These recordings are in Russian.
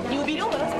Не уберем, раз.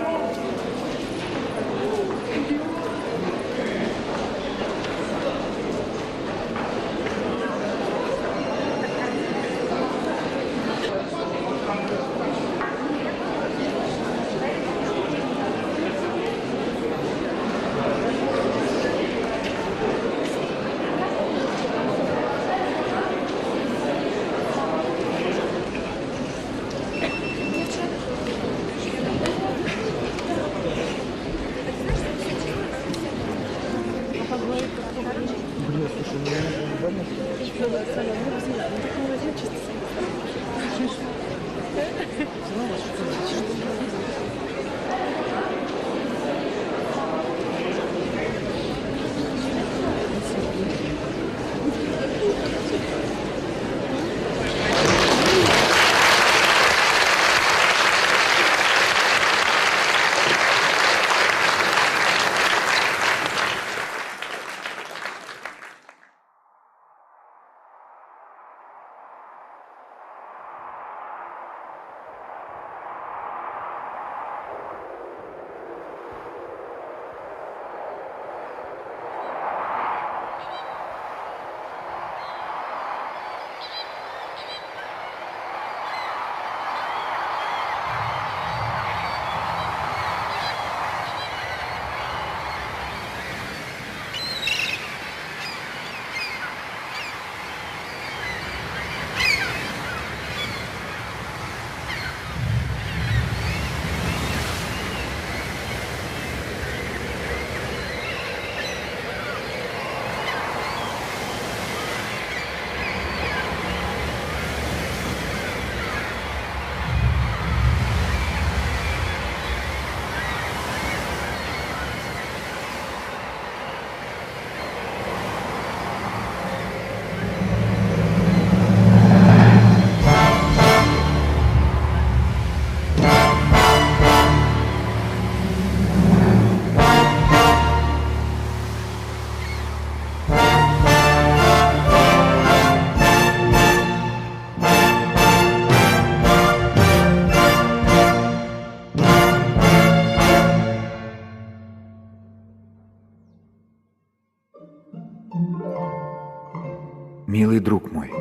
Милый друг мой,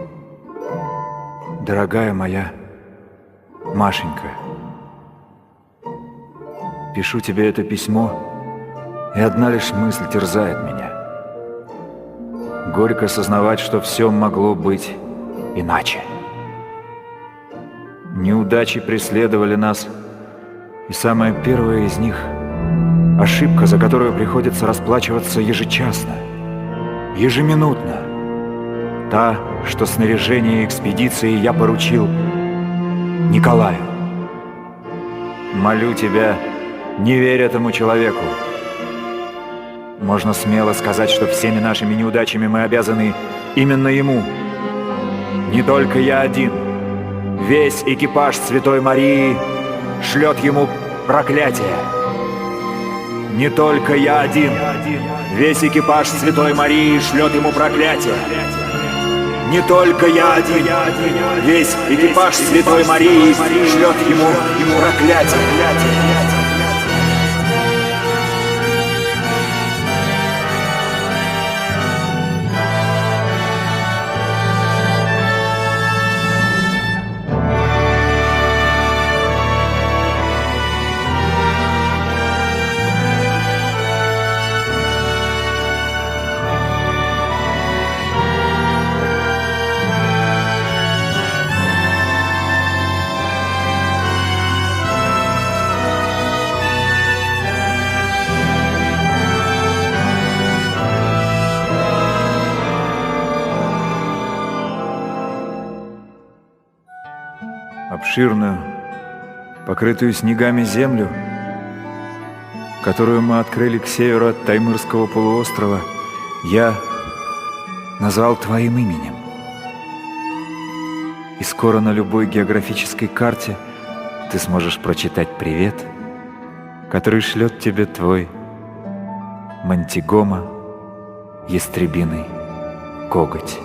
дорогая моя Машенька, пишу тебе это письмо, и одна лишь мысль терзает меня. Горько сознавать, что все могло быть иначе. Неудачи преследовали нас, и самая первая из них — ошибка, за которую приходится расплачиваться ежечасно, ежеминутно. Та, что снаряжение экспедиции я поручил Николаю. Молю тебя, не верь этому человеку. Можно смело сказать, что всеми нашими неудачами мы обязаны именно ему. Не только я один. Весь экипаж Святой Марии шлет ему проклятие. Не только я один. Весь экипаж Святой Марии шлет ему проклятие. Не только я один. Весь экипаж Святой Марии шлет ему проклятие. Обширную, покрытую снегами землю которую мы открыли к северу от Таймырского полуострова, я назвал твоим именем. И скоро на любой географической карте ты сможешь прочитать привет, который шлет тебе твой Монтигомо ястребиный коготь.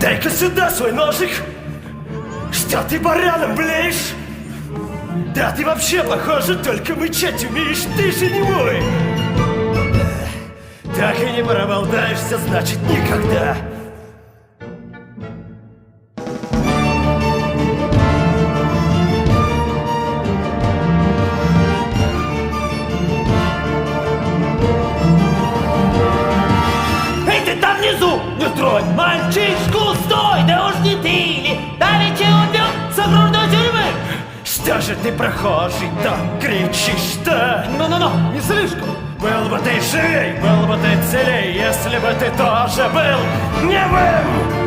Дай-ка сюда свой ножик! Что ты бараном блеешь? Да ты вообще, похоже, только мычать умеешь, ты же не мой! Так и не проболтаешься, значит, никогда! Эй, ты там внизу! Не трогай! Мальчишку, стой! Да уж не ты ли? Давеча убил с окружной тюрьмы! Что же ты, прохожий, так кричишь-то? Ну-ну-ну, не слишком! Был бы ты живей, был бы ты целей, если бы ты тоже был немым!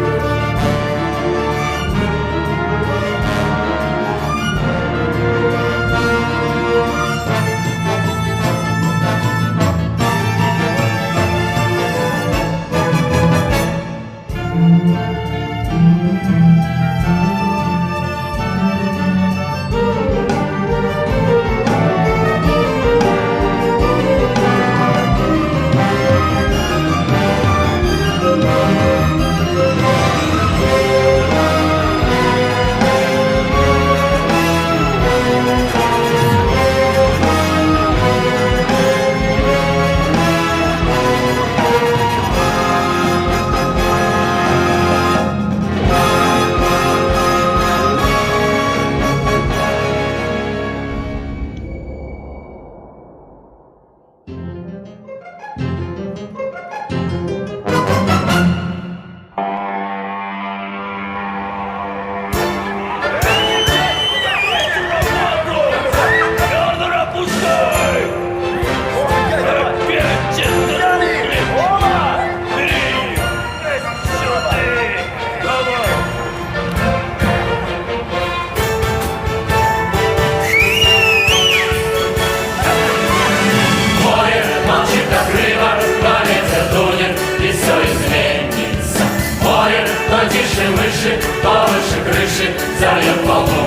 То выше крыши зальет волну.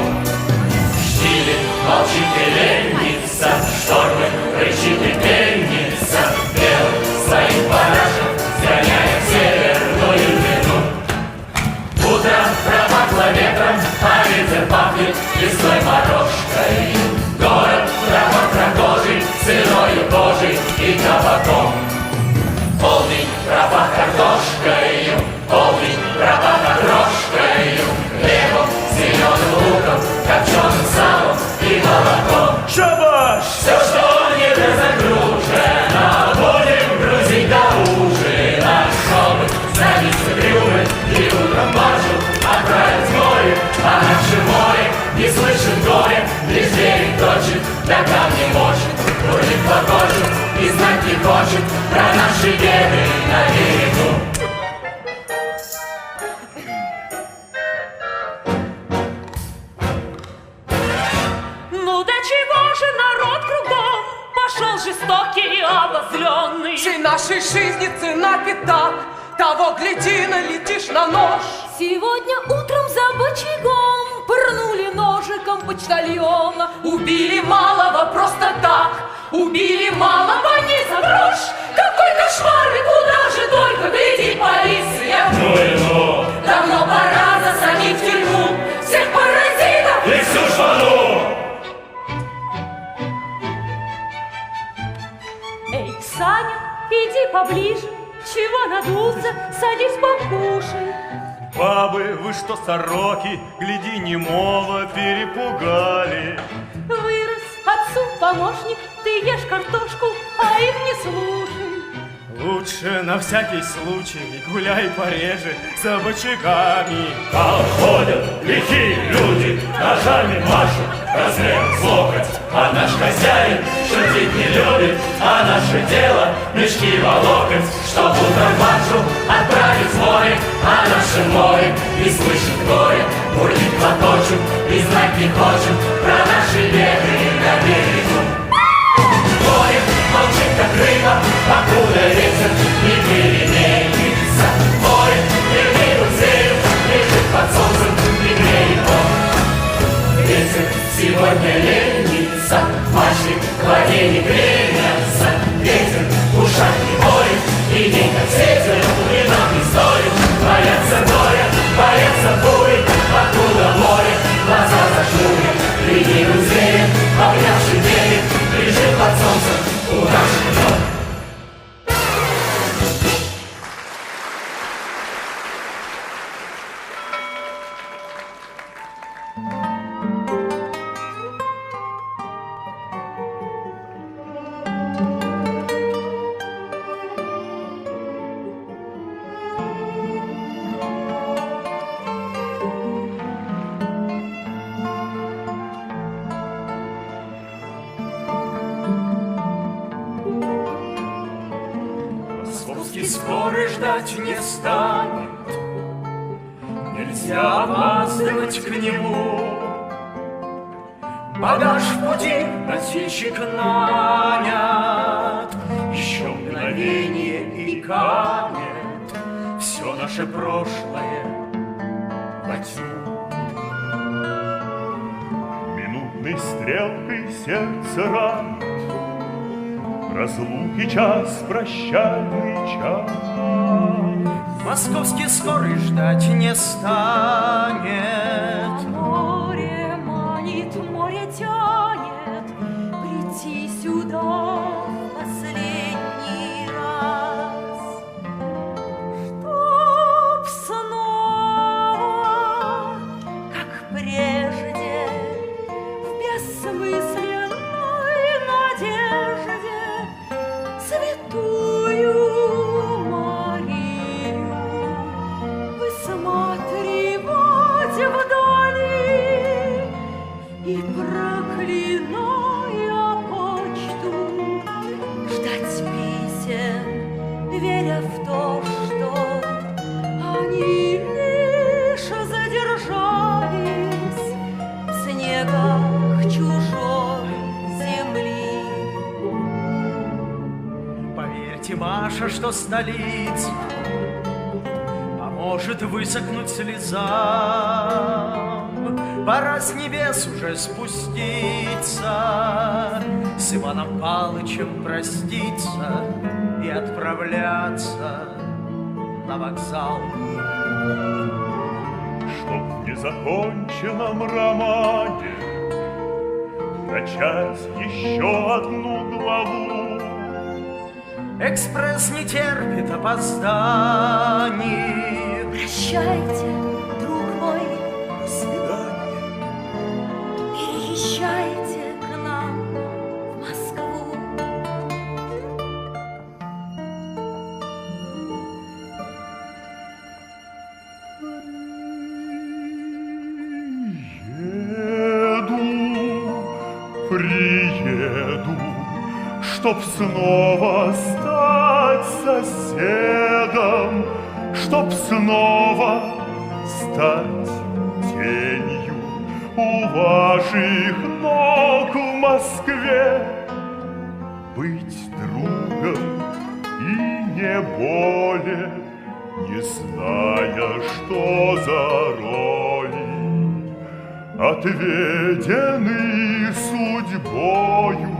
Штиль молчит и ленится, штормы рычит и пенится, белый своих барашек сгоняет северную длину. Утром промокло ветром, а ветер пахнет лесной морожкой. Город промок рогожий, сырою кожей и табаком. Полдень пропах картошкою, полдень пропах окрошкою, хлебом, зеленым луком, копченым салом и молоком. Шабаш! Все, что не загружено, будем грузить до ужина, чтобы забиться трюмы и утром баржу отправить в море. А наше море не слышит горя, лишь берег точит, да камни мочит, бурлит по коже и знать не хочет про наши беды на берегу. Ну до чего же народ кругом пошел жестокий и обозленный? Всей нашей жизни цена пятак, того гляди, налетишь на нож. Сегодня утром за бочагом пырнули ножиком почтальона. Убили малого просто так, Убили мало коней за грош. Какой кошмар, и куда же только глядит полиция. Ну и ну, Давно пора засадить в тюрьму всех паразитов и всю швану. Эй, Саня, иди поближе. Чего надулся? Садись, покушай. Бабы, вы что, сороки, гляди, немого перепугали. Вырос отцу помощник, ты ешь картошку, а их не слушай. Лучше на всякий случай гуляй пореже за бочагами. Там ходят лихие люди, ножами машут, разрежут локоть. А наш хозяин шутить не любит, а наше дело мешки волокоть. Чтоб утром баржу отправить в море, а наше море не слышит горе. Бурлит платочек и знать не хочет про наши беды на берегу. Море молчит, как рыба, покуда ветер не переменится. Море не зреет, лежит под солнцем и греет он. Ветер сегодня ленится, мачты в воде не греется. Ветер в ушах не воет, и день как светер, и нам не стоит. Боятся горя, боятся бури, покуда море глаза зажмурит. Ленивый зверь, обнявший берег, лежит под солнцем у наших ног. Скорый ждать не станет, нельзя опаздывать к нему. Багаж в пути носильщик нанят, еще мгновение и канет все наше прошлое во тьму. Минутной стрелкой сердце ранит, разлуки час, прощальный час. Московский скорый ждать не станет. Море манит, море тянет, прийти сюда в последний раз, чтоб снова, как прежде, в бессмысленной надежде святую Марию высматривать вдали и, проклиная почту, ждать писем, веря в то, что они лишь задержались в снегах чужой земли. Поверьте, Маша, что столица поможет высохнуть слезам. Пора с небес уже спуститься, с Иваном Палычем проститься и отправляться на вокзал. Чтоб в незаконченном романе начать еще одну главу. Экспресс не терпит опозданий. Прощайте, друг мой, До свидания. переезжайте к нам в Москву. Приеду, чтоб снова стать соседом, чтоб снова стать тенью у ваших ног в Москве, быть другом и не более, не зная, что за роли, отведенный судьбою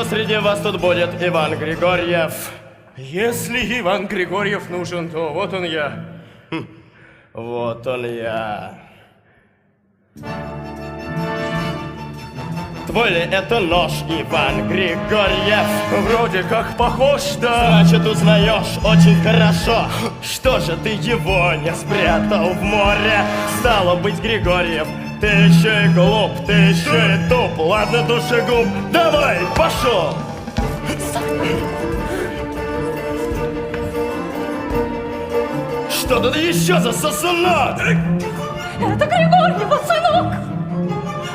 кто среди вас тут будет Иван Григорьев? Если Иван Григорьев нужен, то вот он я. Вот он я. Твой ли это нож, Иван Григорьев? Вроде как похож, да. Значит, узнаешь очень хорошо. Что же ты его не спрятал в море? Стало быть, Григорьев, ты еще и глуп, ты еще и туп. Ладно, душегуб, давай, пошел! Что тут еще за сосунок? Это Григорьев, сынок!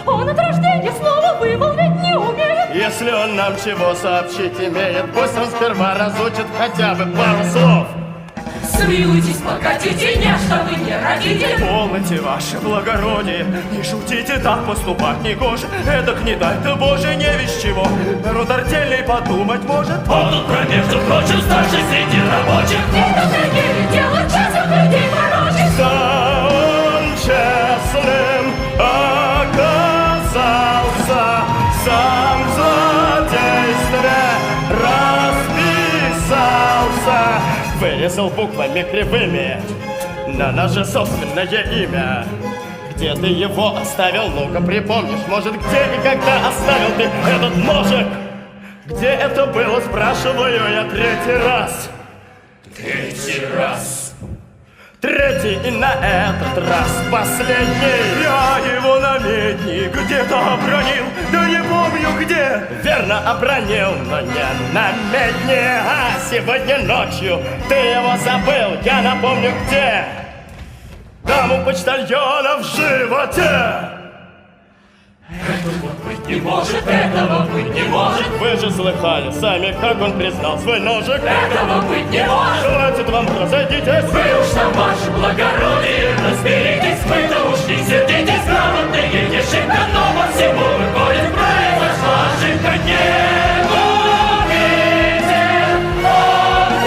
Он от рождения слова вымолвить не умеет. Если он нам чего сообщить имеет, пусть он сперва разучит хотя бы пару слов. Смилуйтесь, покатите, не что вы не родители. Полноте, ваше благородие, не шутите, так поступать не гоже. Эдак не дай-то Боже, не весь чего. Народ артельный подумать может. Он тут, между прочим, старший среди рабочих. Это другие дело часом людей порочит. Да он честным оказался, сам в злодействе расписался. Вырезал буквами кривыми на наше собственное имя. Где ты его оставил? Ну-ка припомнишь, может, где и когда оставил ты этот ножик? Где это было, спрашиваю я третий раз. Третий раз. Третий и на этот раз последний. Я его намедни где-то обронил, да не помню где. Верно обронил, но не на медне. А сегодня ночью ты его забыл, я напомню где. Там у почтальона в животе. Этого быть не может, этого быть не может. Вы же слыхали сами, как он признал свой ножик. Этого быть не может. Хватит вам, разойдитесь. Вы уж там, ваше благородие, разберитесь. Вы-то уж не сердитесь, грамотные не шибко, но по всему выходит, произошла ошибка. Не губите, он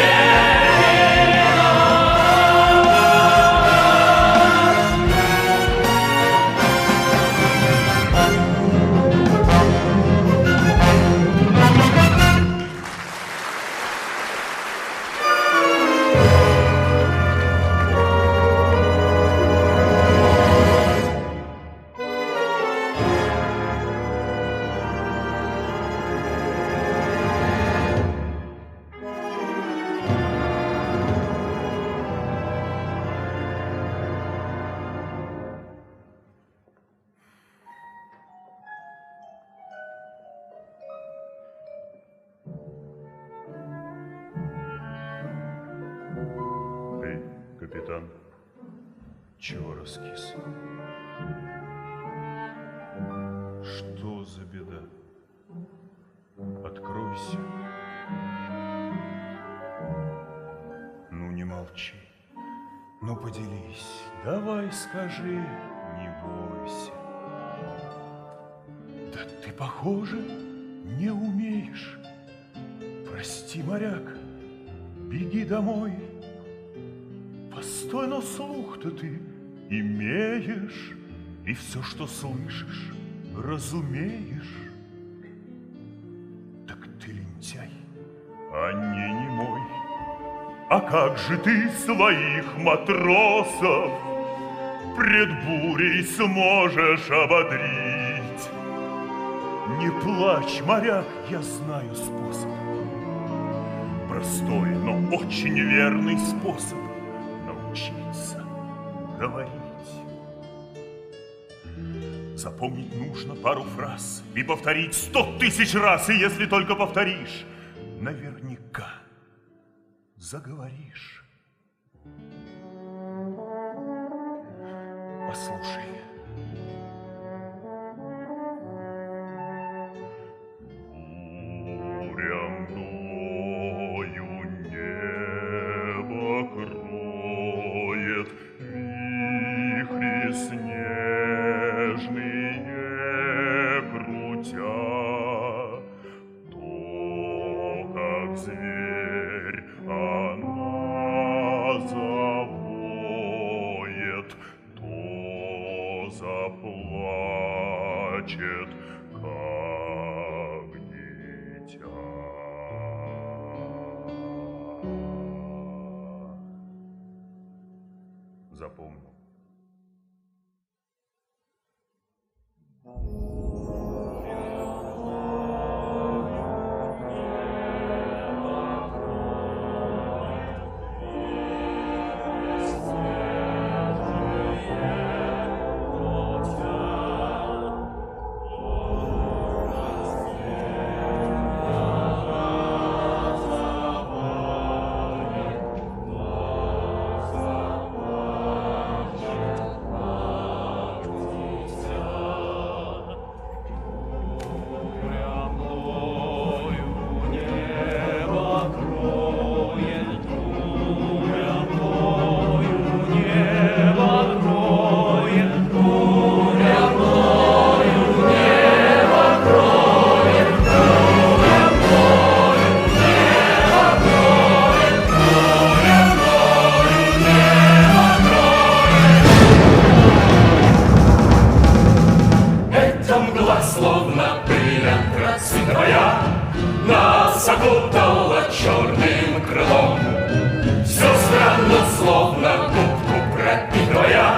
Эй, капитан, чего раскис? Что за беда? Откройся. Ну не молчи, ну поделись, давай скажи, не бойся. Да ты, похоже, не умеешь. Прости, моряк, беги домой. Постой, но слух-то ты имеешь, и все, что слышишь, разумеешь. Так ты лентяй, а не немой. А как же ты своих матросов пред бурей сможешь ободрить? Не плачь, моряк, я знаю способ. Простой, но очень верный способ научиться говорить. Запомнить нужно пару фраз и повторить 100 000 раз, и если только повторишь, наверняка заговоришь. Послушай. Бурям дуою небо кроет, вихри снежные крутя, то, как зверь, она завоет, то заплачет, как дитя. запомнил. Словно пыль антрацитовая нас окутала черным крылом. Всю страну словно губку пропитывая,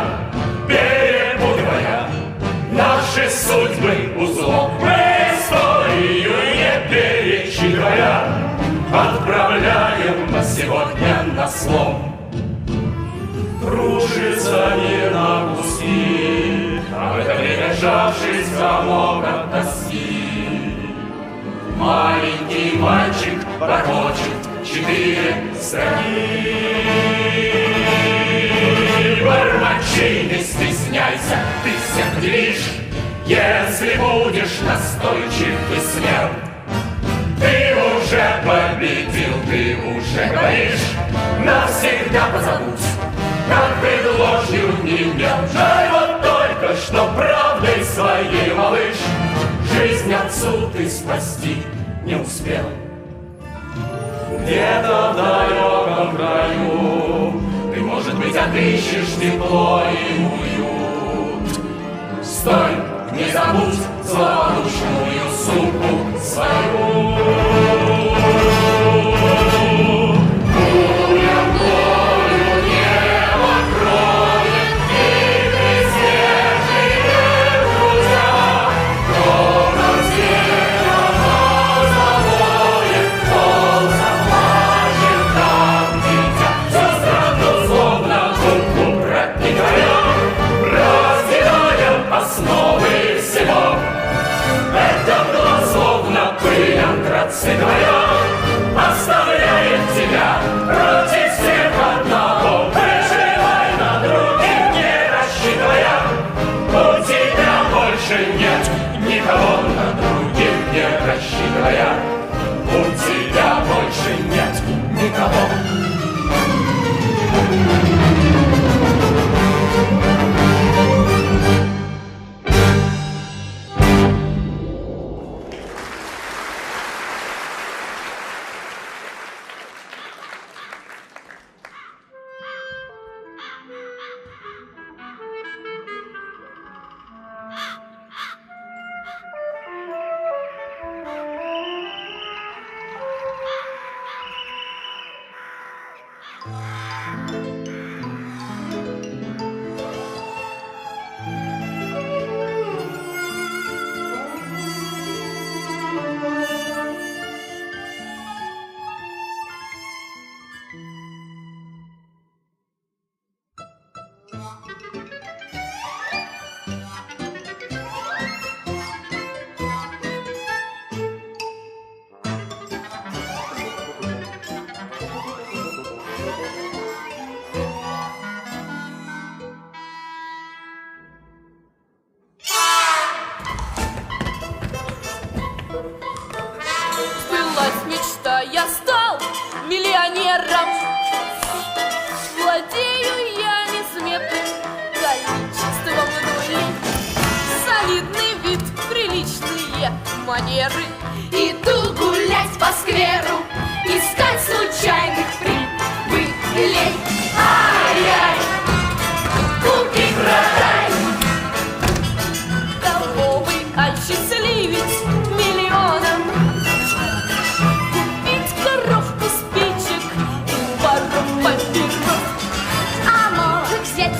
перепутывая наши судьбы узлом. Мы историю не перечитывая отправляем сегодня на слом. Кружится мир на куски, а в это время сжавшись в комок от тоски. Маленький мальчик бормочет 4 строки. Бормочи, не стесняйся, ты всех удивишь, если будешь настойчив и смел. Ты уже победил, ты уже говоришь, навсегда позабудь, как предложил не имел. Жаль вот только, что правдой своей, малыш, жизнь отцу ты спасти не успел. Где-то в далеком краю ты, может быть, отыщешь тепло и уют. Стой, не забудь злополучную судьбу свою. Оставляет тебя против всех одного. Выживай на других, не рассчитывая. У тебя больше нет никого, на других не рассчитывая. У тебя больше нет никого. Сбылась мечта, я стал миллионером. Владею я несметным количеством нулей. Солидный вид, приличные манеры. Иду гулять по скверу, искать случайных прибылей. Ай-яй, купи, продай. Кого бы осчастливить миллионом? Купить коробку спичек и пару папирос. А может взять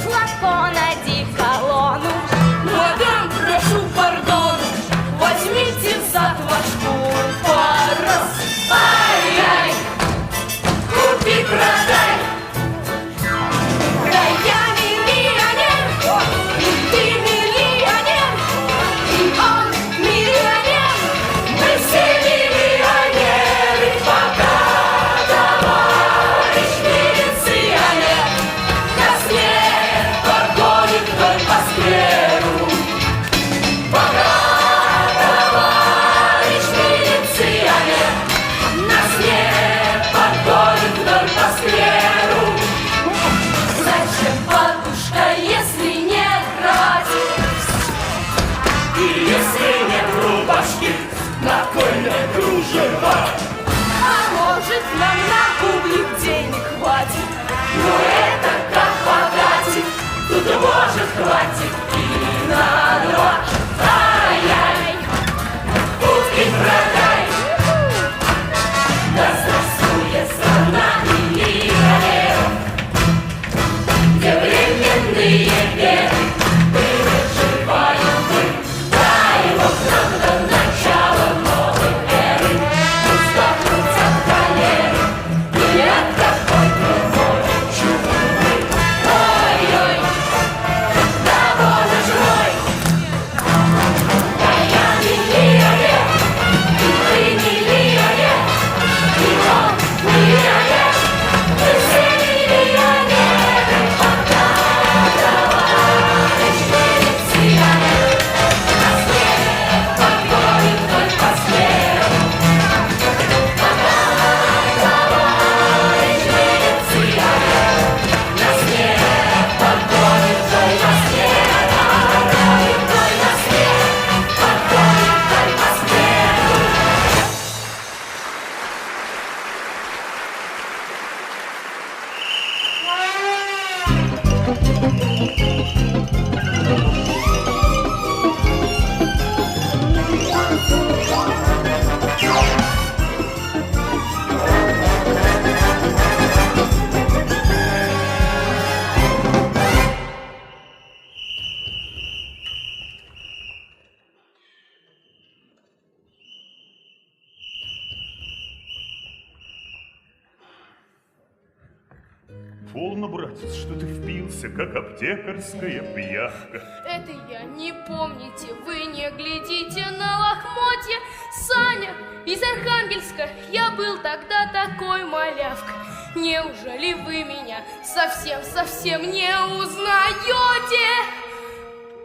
Полно, братец, что ты впился, как аптекарская пиявка. Это я, не помните, вы не глядите на лохмотья. Саня из Архангельска, я был тогда такой малявка. Неужели вы меня совсем не узнаете?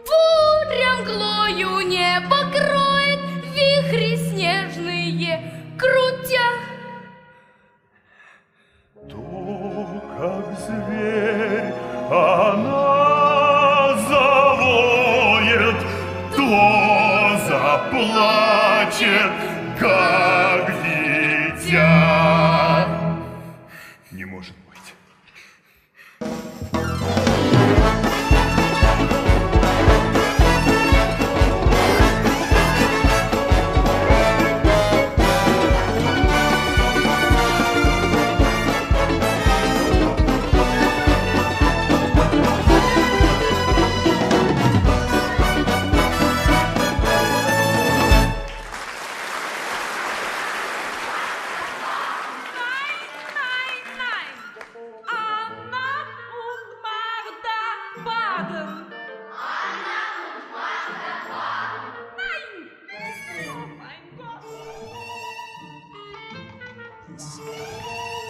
Буря мглою небо кроет, вихри снежные крутя. То, как зверь, она завоет, то заплачет, как дитя. Не может быть.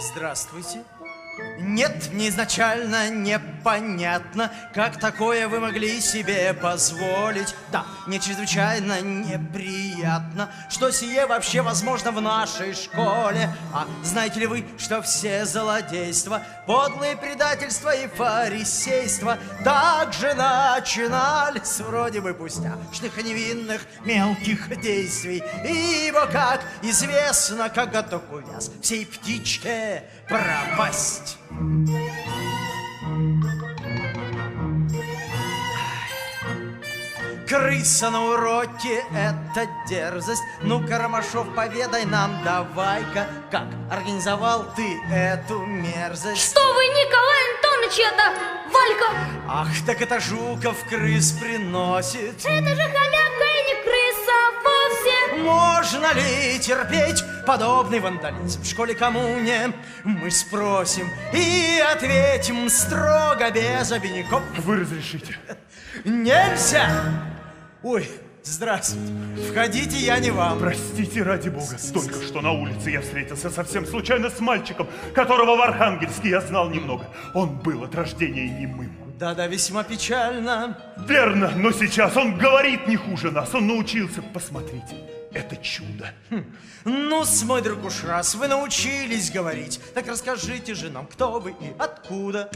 Здравствуйте. Нет, мне изначально непонятно, как такое вы могли себе позволить. Да, мне чрезвычайно неприятно, что сие вообще возможно в нашей школе. А знаете ли вы, что все злодейства, подлые предательства и фарисейства также начинались вроде бы пустяшных и невинных мелких действий. Ибо, как известно, коготок увяз, всей птичке пропасть. Крыса на уроке — это дерзость. Ну-ка, Ромашов, поведай нам давай-ка, как организовал ты эту мерзость. Что вы, Николай Антонович, это Валька? Ах, так это Жуков крыс приносит. Это же хомяка и не крыса вовсе. Можно ли терпеть подобный вандализм в школе-коммуне? Мы спросим и ответим строго, без обиняков. Вы разрешите? Нельзя! Ой, здравствуйте. Входите, я не вам. Простите, ради бога, только что на улице я встретился совсем случайно с мальчиком, которого в Архангельске я знал немного. Он был от рождения немым. Да-да, весьма печально. Верно, но сейчас он говорит не хуже нас. Он научился. Посмотрите, это чудо. Ну-с, мой друг, уж раз вы научились говорить, так расскажите же нам, кто вы и откуда.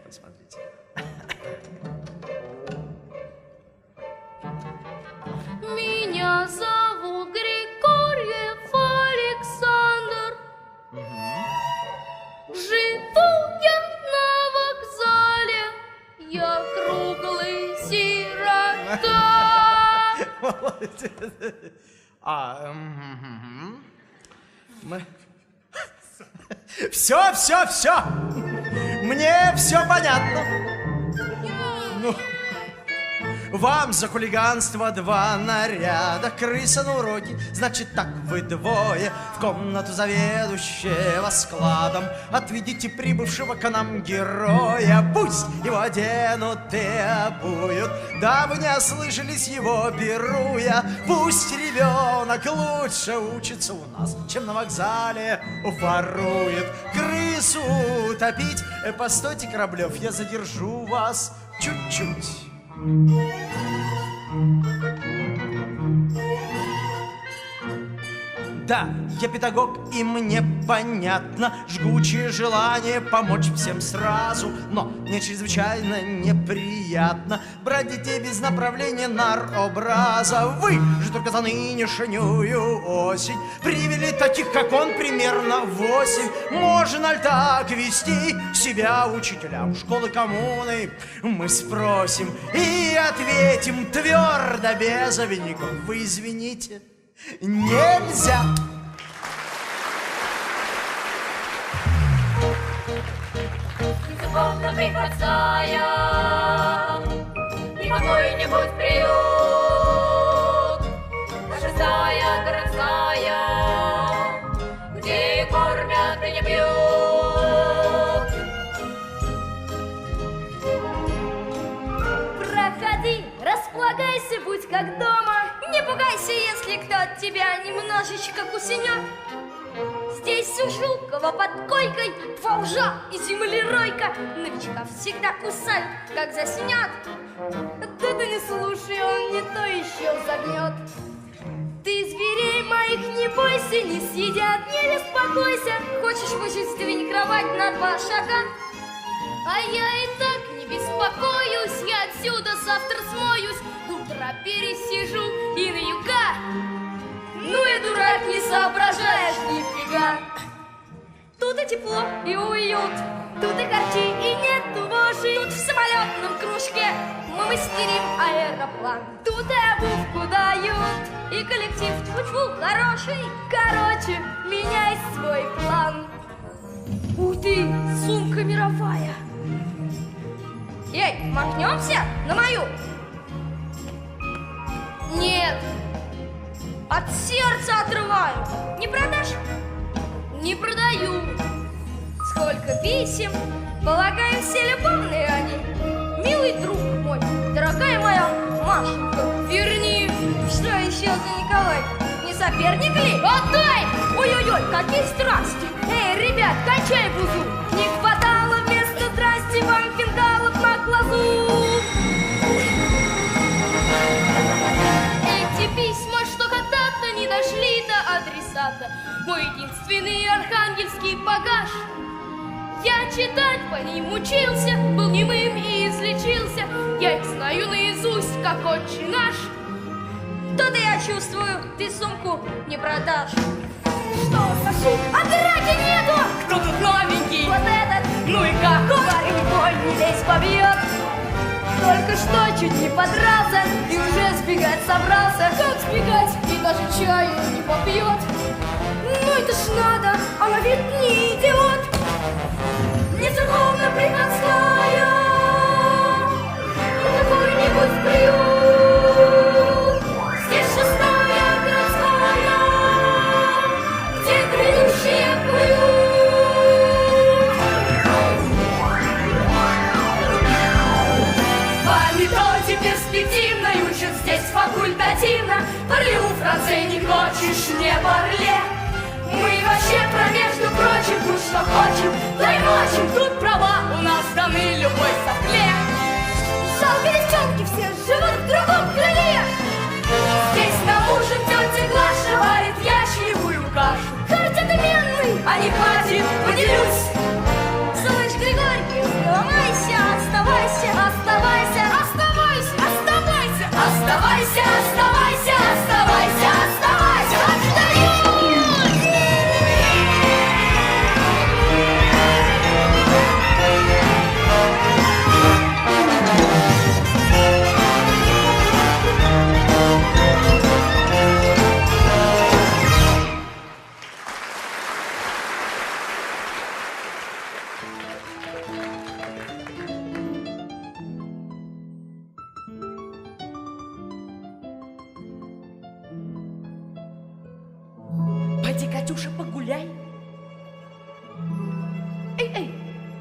Посмотрите. Меня зовут Григорьев Александр. Живу я на вокзале, я круглый сирота. Молодец. Мы... Все. Мне все понятно. Ну... Вам за хулиганство 2 наряда, крыса на уроке, значит так вы двое. В комнату заведующего складом отведите прибывшего к нам героя. Пусть его оденут и обуют, да вы не ослышались, его беру я. Пусть ребенок лучше учится у нас, чем на вокзале ворует. Крысу топить, постойте, Кораблев, я задержу вас чуть-чуть. Да, я педагог, и мне понятно жгучее желание помочь всем сразу. Но мне чрезвычайно неприятно брать детей без направления наробраза. Вы же только за нынешнюю осень привели таких, как он, примерно 8. Можно ли так вести себя учителям школы коммуны? Мы спросим и ответим твердо, без обиняков. Вы извините, нельзя. Безусловно, приходская, не какой-нибудь приют, а шестая городская, где и кормят, и не бьют. Проходи, располагайся, будь как дома. Не пугайся, если кто от тебя немножечко кусенет. Здесь у Жукова под койкой два ужа и землеройка. Новичка всегда кусают, как заснет. Да ты не слушай, он не то еще загнет. Ты зверей моих не бойся, не съедят, не беспокойся. Хочешь выжить, сдвинь кровать на 2 шага. А я и так не беспокоюсь, я отсюда завтра смоюсь. До утра пересижу и на юга. Ну и дурак, не соображаешь нифига. Тут и тепло, и уют, тут и харчи, и нету воши. Тут в самолетном кружке мы мастерим аэроплан. Тут и обувку дают, и коллектив тьфу-тьфу хороший. Короче, меняй свой план. Ух ты, сумка мировая. Эй, махнемся на мою? Нет. От сердца отрываю. Не продашь? Не продаю. Сколько писем, полагаю, все любовные они. Милый друг мой, дорогая моя Машенька, верни. Что еще за Николай? Не соперник ли? Отдай! Ой-ой-ой, какие страсти! Эй, ребят, кончай бузу! Не хватало вместо здрасти вам фингалов на глазу! Эти письма, что когда-то не дошли до адресата, мой единственный архангельский багаж. Я читать по ним учился, был немым и излечился. Я их знаю наизусть, как отче наш. Тут я чувствую, ты сумку не продашь. Что, Сашу, а драки нету? Кто тут новенький? Вот этот. Ну и как? Говори, бой, не лезь, побьет. Только что чуть не подрался и уже сбегать собрался. Как сбегать? И даже чаю не попьет. Ну это ж надо, а на вид не идиот. Не церковно приходская, какой-нибудь приют. Здесь шестая городская, где грядущие куют. По методе перспективной учат здесь факультативно. Парли у Франции не хочешь, не парли. Мы вообще про, между прочим, тут что хочем, то и мочим. Тут права у нас даны любой сопле. Жалко, девчонки все живут в другом крыле. Здесь на ужин тетя Глаша варит ящевую кашу. Хоть отменный, а не хватит, поделюсь. Слышь, Григорий, ломайся, оставайся, оставайся, оставайся, оставайся, оставайся, оставайся, оставайся, оставайся, отдаю! Пойди, Катюша, погуляй. Эй,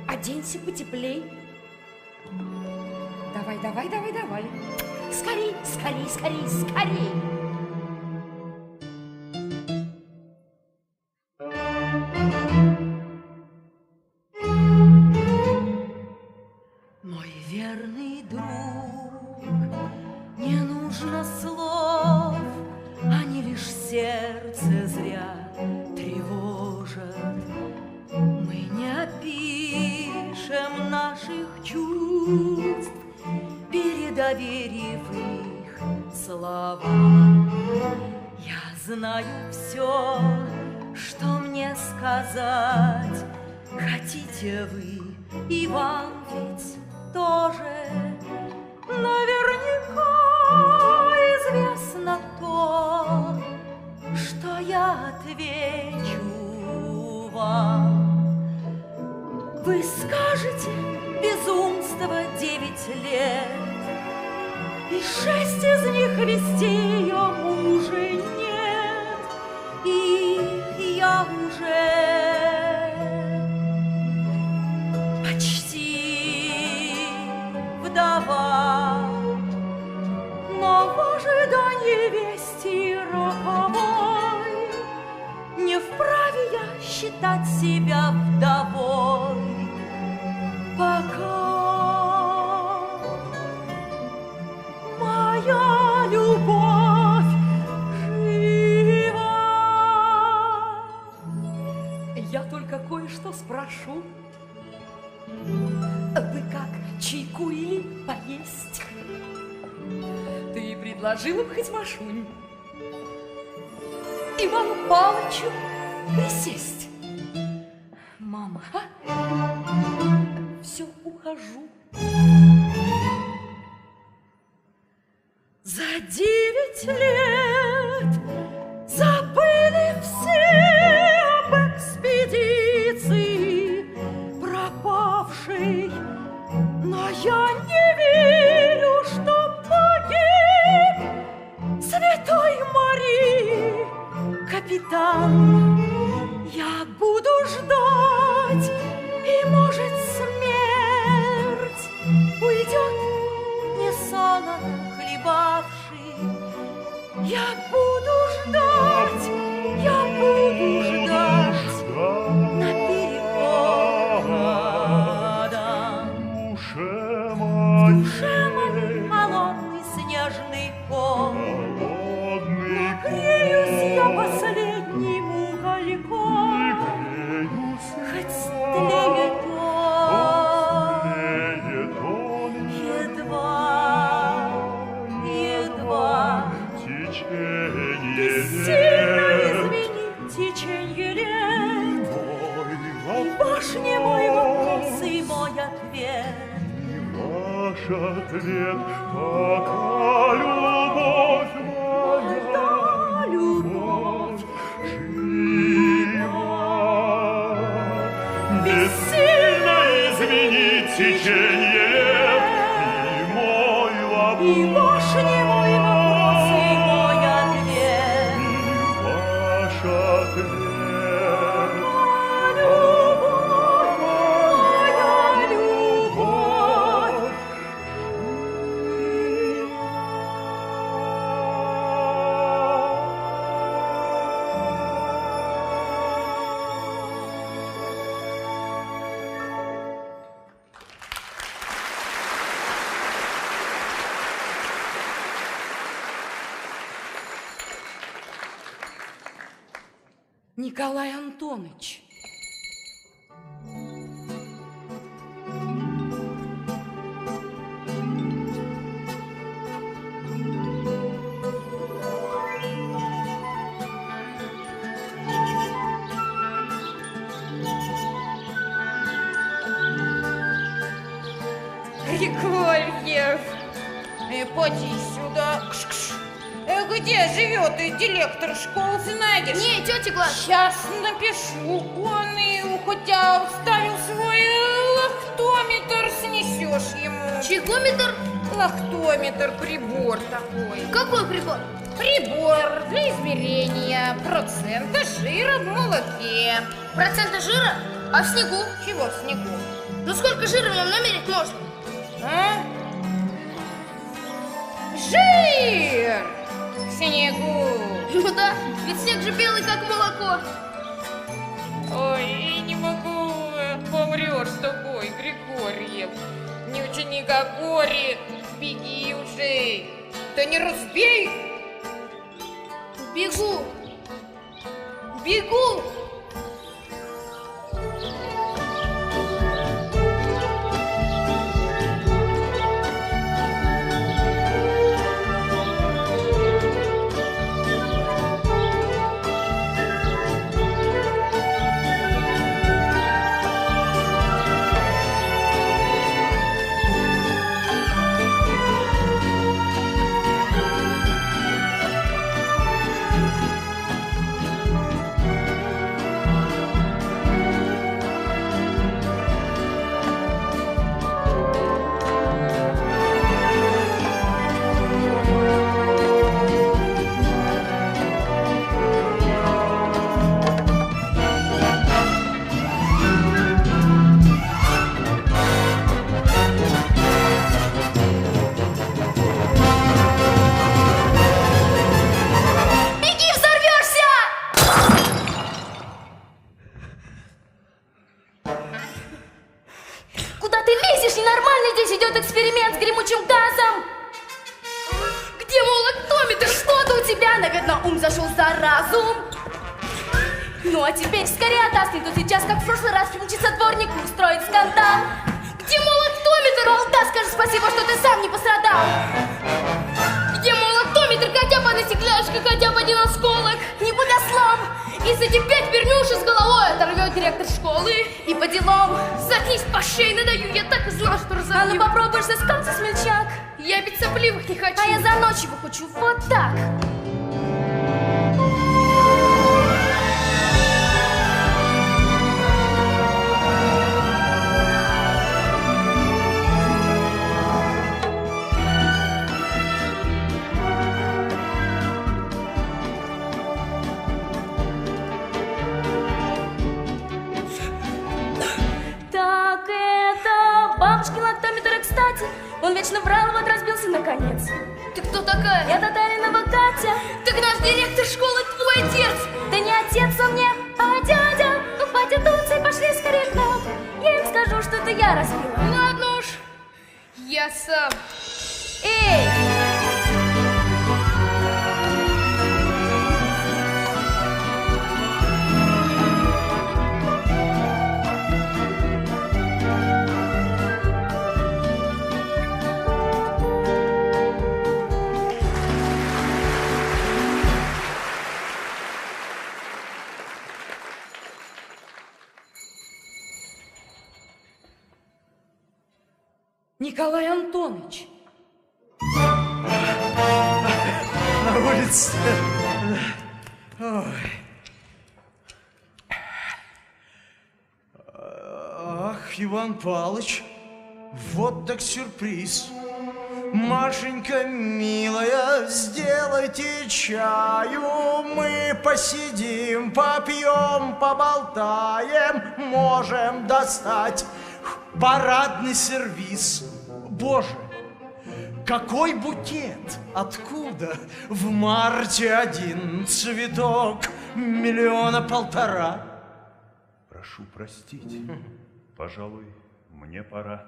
оденься потеплей. Давай, давай, давай, давай. Скорей, скорей, скорей, скорей. Мой верный друг, не нужно слов, они лишь сердце зря. лучшем наших чувств, передоверив их словам. Я знаю все, что мне сказать хотите вы, и вам ведь тоже наверняка известно то, что я отвечу вам. Вы скажете, безумство 9 лет, и 6 из них вести ее мужа нет, и я уже почти вдова, но в ожидании вести роковой не вправе я считать себя вдовой, пока моя любовь жива. Я только кое-что спрошу. Вы как, чайку или поесть? Ты предложила бы хоть Машунь Ивану Павловичу присесть? Мама, все ухожу. За 9 лет забыли все об экспедиции пропавшей, но я не верю, что погиб Святой Марии капитан. Я буду ждать, и, может, смерть уйдет несолоно хлебавший. Я буду ждать наперекор. В душе моей холодный снежный ком, но греюсь я последним угольком, хоть тлеет он едва. Бессильно изменить теченье лет, и башня мой вопрос и мой ответ. Ваш ответ, пока любовь моя, любовь жива. Бессильно изменить течение лет, и мой вопрос, и башня мой вопрос и мой ответ. ваш ответ. Николай Антонович. Григорьев, поди сюда. Где живет директор школы, знаешь? Не, тетя Глаш. Сейчас напишу. Он и хотя вставил свой лахтометр, снесешь ему. Чегометр? Лахтометр, прибор такой. Какой прибор? Прибор для измерения процента жира в молоке. Процента жира? А в снегу? Чего в снегу? Ну сколько жира в нем намерить можно? А? Жир! В снегу. Ну да, ведь снег же белый, как молоко. Ой, не могу, помрешь с тобой, Григорьев. Не ученик, а горе. Беги уже. Да не разбей. Бегу. Бегу. идет эксперимент с гремучим газом. Где, мол, лактометр? Что-то у тебя, наверное, ум зашел за разум. Ну а теперь скорее отдаст, не то сейчас, как в прошлый раз, примчится дворник и устроит скандал. Где, мол, лактометр? Мол, да, скажи спасибо, что ты сам не пострадал. Где, мол, лактометр? Хотя бы на стекляшке, хотя бы один осколок. Не будь ослом. И с этим 5 вернюшек с головой оторвет директор школы. И по делам. Заткнись по шее, надаю, я так и знал, что разобью. А ну попробуешь заскаться, смельчак. Я ведь сопливых не хочу. А я за ночь его хочу вот так. Лактометр, кстати, он вечно врал, вот разбился наконец. Ты кто такая? Я Татаринова Катя. Так наш директор школы твой отец. Да не отец он мне, а дядя. Ну хватит дуться и пошли скорее к нам. Я им скажу, что это я разбила. Ладно уж, я сам. Эй! Николай Антонович. На улице. Ой. Ах, Иван Павлович, вот так сюрприз. Машенька, милая, сделайте чаю. Мы посидим, попьем, поболтаем. Можем достать парадный сервиз. Боже, какой букет! Откуда? В марте 1 цветок, 1,5 миллиона. Прошу простить, пожалуй, мне пора.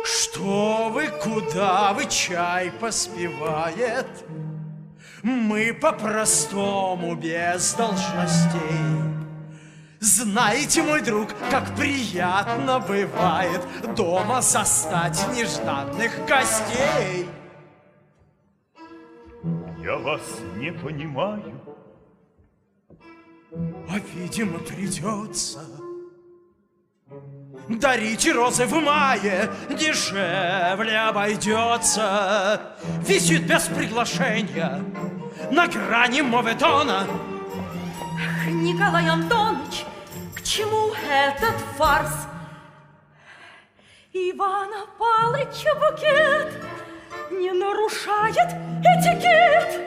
Что вы, куда вы, чай поспевает? Мы по-простому, без должностей. Знаете, мой друг, как приятно бывает дома застать нежданных гостей. Я вас не понимаю. А, видимо, придется. Дарите розы в мае, дешевле обойдется. Визит без приглашения на грани моветона. Николай Антонович, к чему этот фарс? Ивана Павловича букет не нарушает этикет.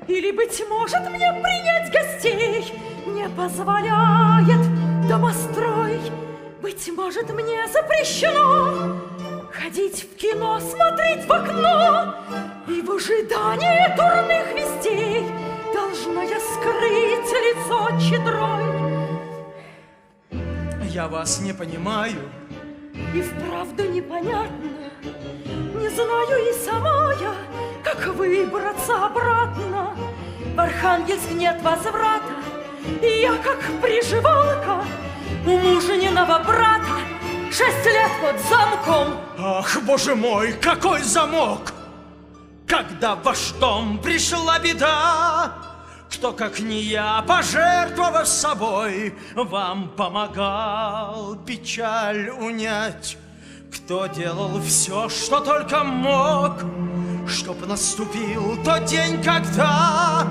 Или, быть может, мне принять гостей не позволяет домострой. Быть может, мне запрещено ходить в кино, смотреть в окно. И в ожидании дурных вестей должна я скрыть лицо чадрой. Я вас не понимаю. И вправду непонятно. Не знаю и сама я, как выбраться обратно. В Архангельск нет возврата. И я, как приживалка, у мужниного брата 6 лет под замком. Ах, боже мой, какой замок! Когда в ваш дом пришла беда, кто, как не я, пожертвовав собой, вам помогал печаль унять? Кто делал все, что только мог, чтоб наступил тот день, когда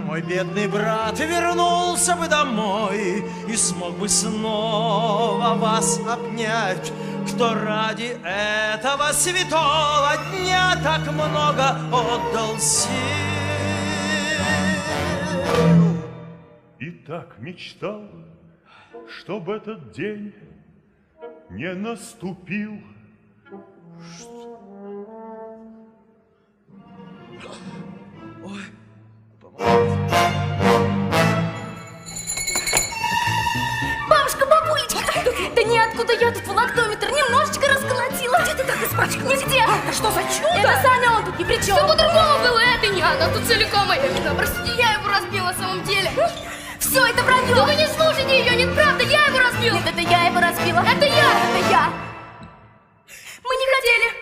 мой бедный брат вернулся бы домой и смог бы снова вас обнять? Кто ради этого святого дня так много отдал сил? И так мечтал, чтобы этот день не наступил. Ой, бабушка, бабулечка, да неоткуда я тут в лактометр немножечко расколотила. испачкалась. Нигде. Это что за чудо? Это Саня, он тут ни при чем. Все по-другому было, это не она, тут целиком моя вина. Простите, я его разбила на самом деле. Все это вранье. Да вы не слушайте ее, нет, правда, я его разбила. Нет, это я его разбила. Это я. Это я. Мы не хотели.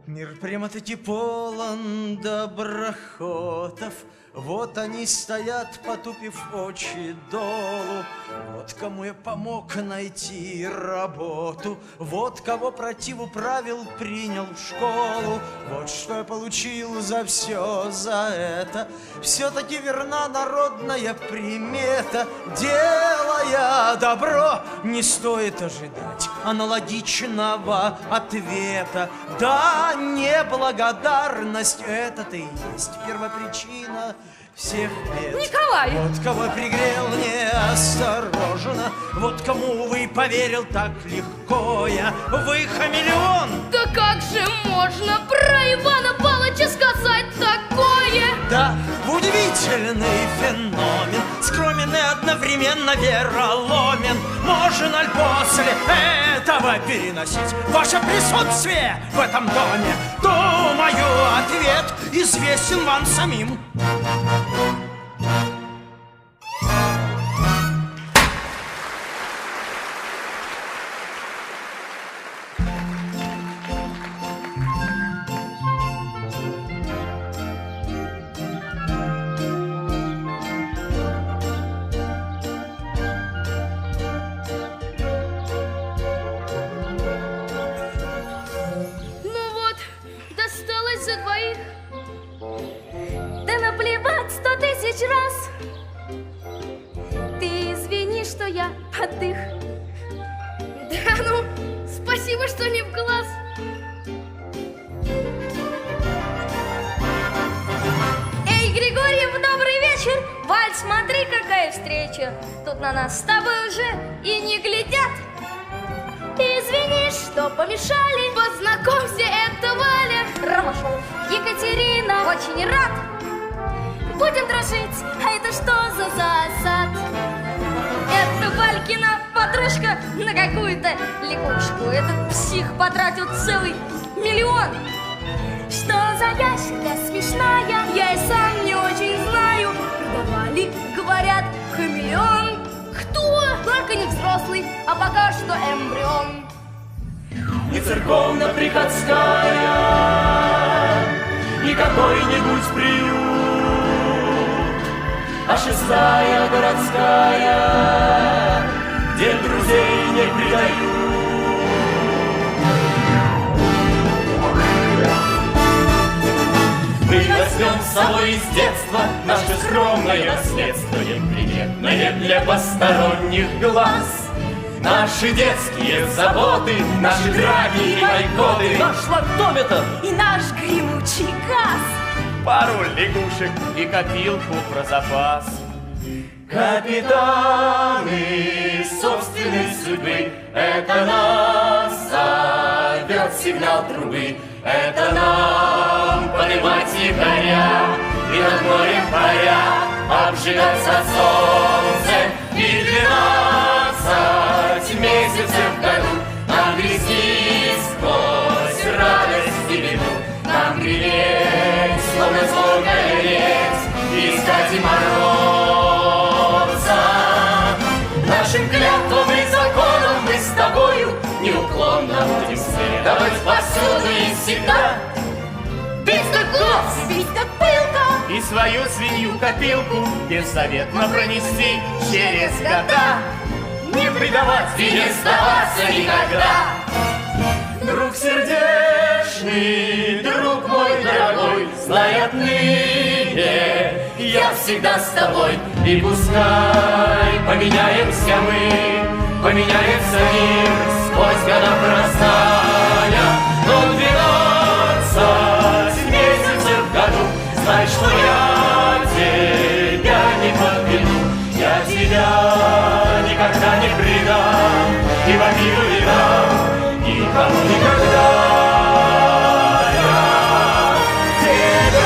Мир прямо-таки полон доброхотов. Вот они стоят, потупив очи долу. Вот кому я помог найти работу. Вот кого противу правил принял в школу. Вот что я получил за все за это. Все-таки верна народная примета. Делая добро, не стоит ожидать аналогичного ответа. Да, неблагодарность — это-то и есть первопричина всех бед. Николай! Вот кого пригрел неосторожно, вот кому вы поверил так легко я. Вы хамелеон! Да как же можно про Ивана Павловича сказать такое? Да, удивительный феномен, скромен и одновременно вероломен. Можно ли после этого переносить ваше присутствие в этом доме? Думаю, ответ известен вам самим. За двоих. Да наплевать 100 000 раз. Ты извини, что я подых. Да ну, спасибо, что не в глаз. Эй, Григорьев, добрый вечер. Валь, смотри, какая встреча. Тут на нас с тобой уже и не глядят. Извини, что помешали. Познакомься, это Валя Ромашов. Екатерина, очень рад. Будем дружить. А это что за засад? Это Валькина подружка на какую-то лягушку. Этот псих потратил целый 1 000 000. Что за ящерка смешная? Я и сам не очень знаю. Продавали, говорят, хамелеон. Кто? Только не взрослый, а пока что эмбрион. Не церковно-приходская, не какой-нибудь приют, а 6-я городская, где друзей не предают. Мы возьмем с собой из детства наше скромное наследство, неприметное для посторонних глаз. Наши детские заботы, наши драки и бойкоты, наш лактометр и наш гремучий газ. Пару лягушек и копилку про запас. Капитаны собственной судьбы, это нас зовет сигнал трубы. Это нам поднимать якоря и над морем паря обжигаться солнцем. И 12 месяцев в году нам грести сквозь радость и беду. Нам греметь, словно звонкая леть, искать и мороза. Нашим клятвам и законам мы с тобою неуклонно будем следовать повсюду и всегда. Бить как глаз, бить как пылка, И свою свинью-копилку беззаветно пронести через года. не предавать и не сдаваться никогда. Друг сердечный, друг мой дорогой, знай отныне, я всегда с тобой. И пускай поменяемся мы, поменяется мир сквозь года простая, но 12 месяцев в году, знай, что я тебя не подведу, я тебя никогда не предам, и в обиду не дам никому никогда. Я тебя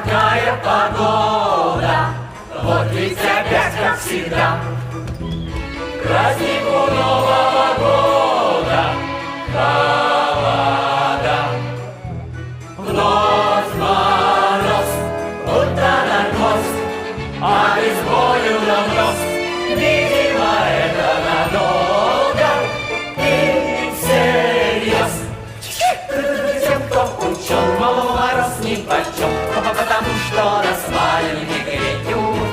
какая погода, вот ведь опять как всегда. К празднику Нового года холода. Вновь мороз, будто наркоз, обезболил нос. Видимо, это надолго и всерьез. Тем, кто учен, мороз нипочем, потому что на свадьбе греют,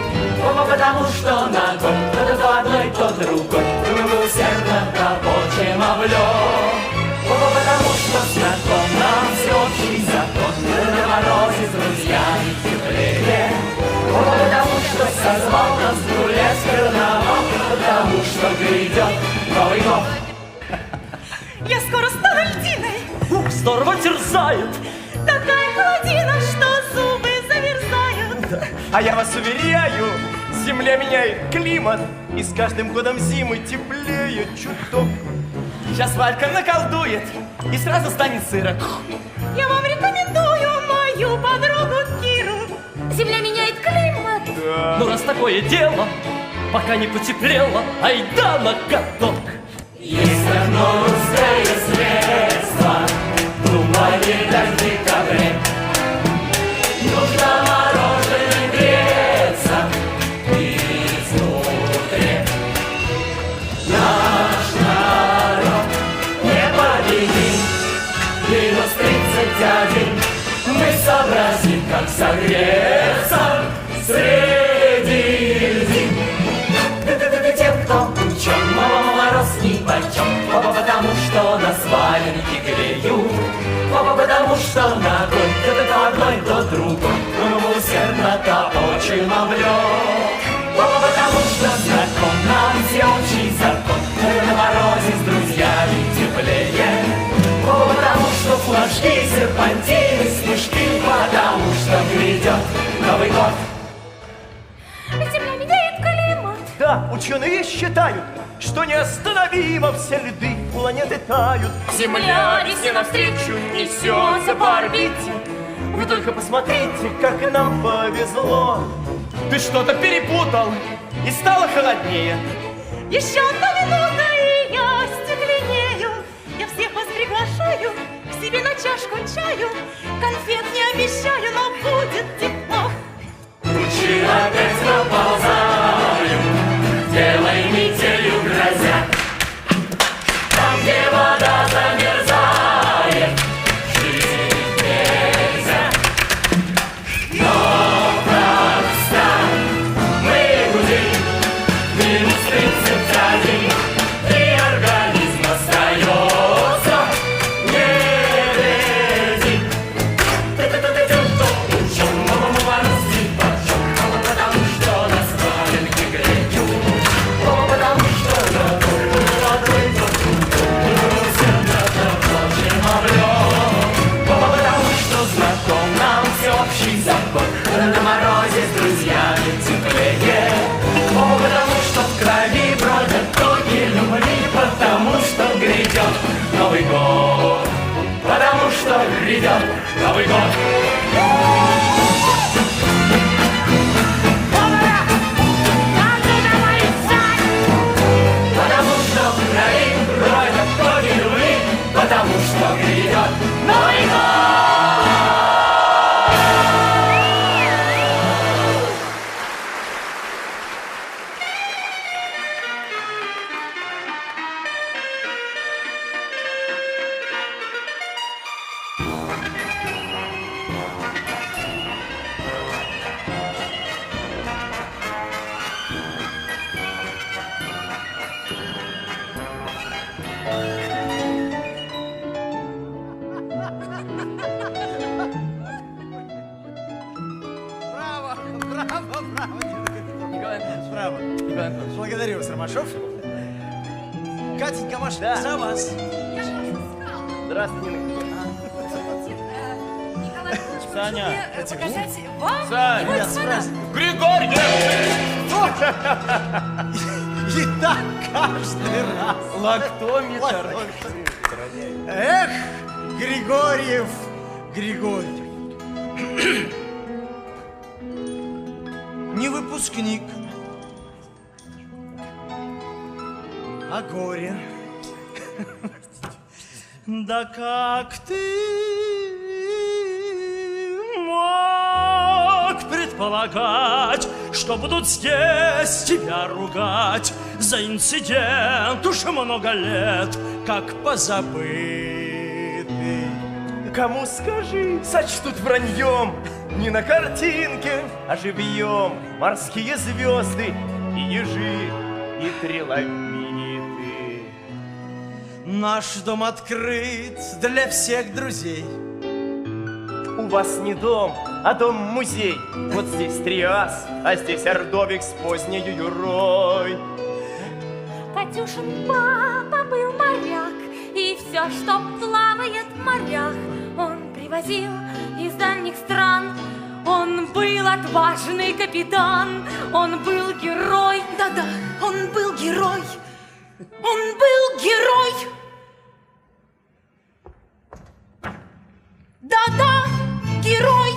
потому что на год то одной, то другой мы усердно рабочим облём, потому что знаком нам всеобщий закон, на морозе с друзьями теплее, потому что созвал нас в гулять карнавал, потому что грядет Новый год. Я скоро стану льдиной, Здорово терзает. такая холодина, что зубы замерзают. А я вас уверяю, земля меняет климат, и с каждым годом зимы теплеет чуток. Сейчас Валька наколдует, и сразу станет сыро. Я вам рекомендую мою подругу Киру. Земля меняет климат. Ну раз такое дело, пока не потеплело, айда на каток. Есть одно русское средство, думали даже в декабре. Нужно мороженым греться изнутри. Наш народ непобедим, минус 31. Мы сообразим, как согреться среди зим. Тем, кто учен, мороз нипочем, потому что на сваленке греют, потому что на год то одной, то другой мы усердно топочем облём, потому что знаком нам всеобщий закон, на морозе с друзьями теплее, потому что флажки, серпантины, снежки, потому что грядет Новый год. Земля меняет климат. Да, ученые считают, что неостановимо все льды планеты тают. Земля весне навстречу несется по орбите. Вы только посмотрите, как нам повезло. Ты что-то перепутал, и стало холоднее. Еще одна минута, и я стекленею. Я всех вас приглашаю к себе на чашку чаю. Конфет не обещаю, но будет тепло. Тучи опять наползают, белой метелью грозят. Там, где вода замерзает, жить нельзя. Но как встань, мы гудим, минус 31, и организм остается невредим. Тем, кто учен, мороз нипочем, потому что на сваленке греют, потому что на водой усердно топочем облём, потому что знаком нам всеобщий закон, на морозе с друзьями теплее, потому что в крови бродят токи любви, потому что грядет Новый год, потому что грядет Новый год. Потому что в крови бродят токи любви, потому что грядет Новый год. Браво. Благодарю вас, Ромашов. Катенька, Маша, за вас. Здравствуйте, Нина. Саня. Показать вам? Саня. Ой, Саня. Григорий! И так каждый раз. Лактометр. Эх, Григорьев, Григорий. не выпускник, а горе. Да как ты мог предполагать, что будут здесь тебя ругать за инцидент уж много лет, как позабытый? Кому скажи, сочтут враньем. Не на картинке, а живьем. Морские звезды и ежи, и трилобиты. Наш дом открыт для всех друзей. У вас не дом, а дом-музей. Вот здесь Триас, а здесь Ордовик с поздней Юрой. Катюшин папа был моряк, и все, что плавает в морях, он привозил из дальних стран. Он был отважный капитан, он был герой. Да-да, он был герой. Он был герой. Да-да, герой.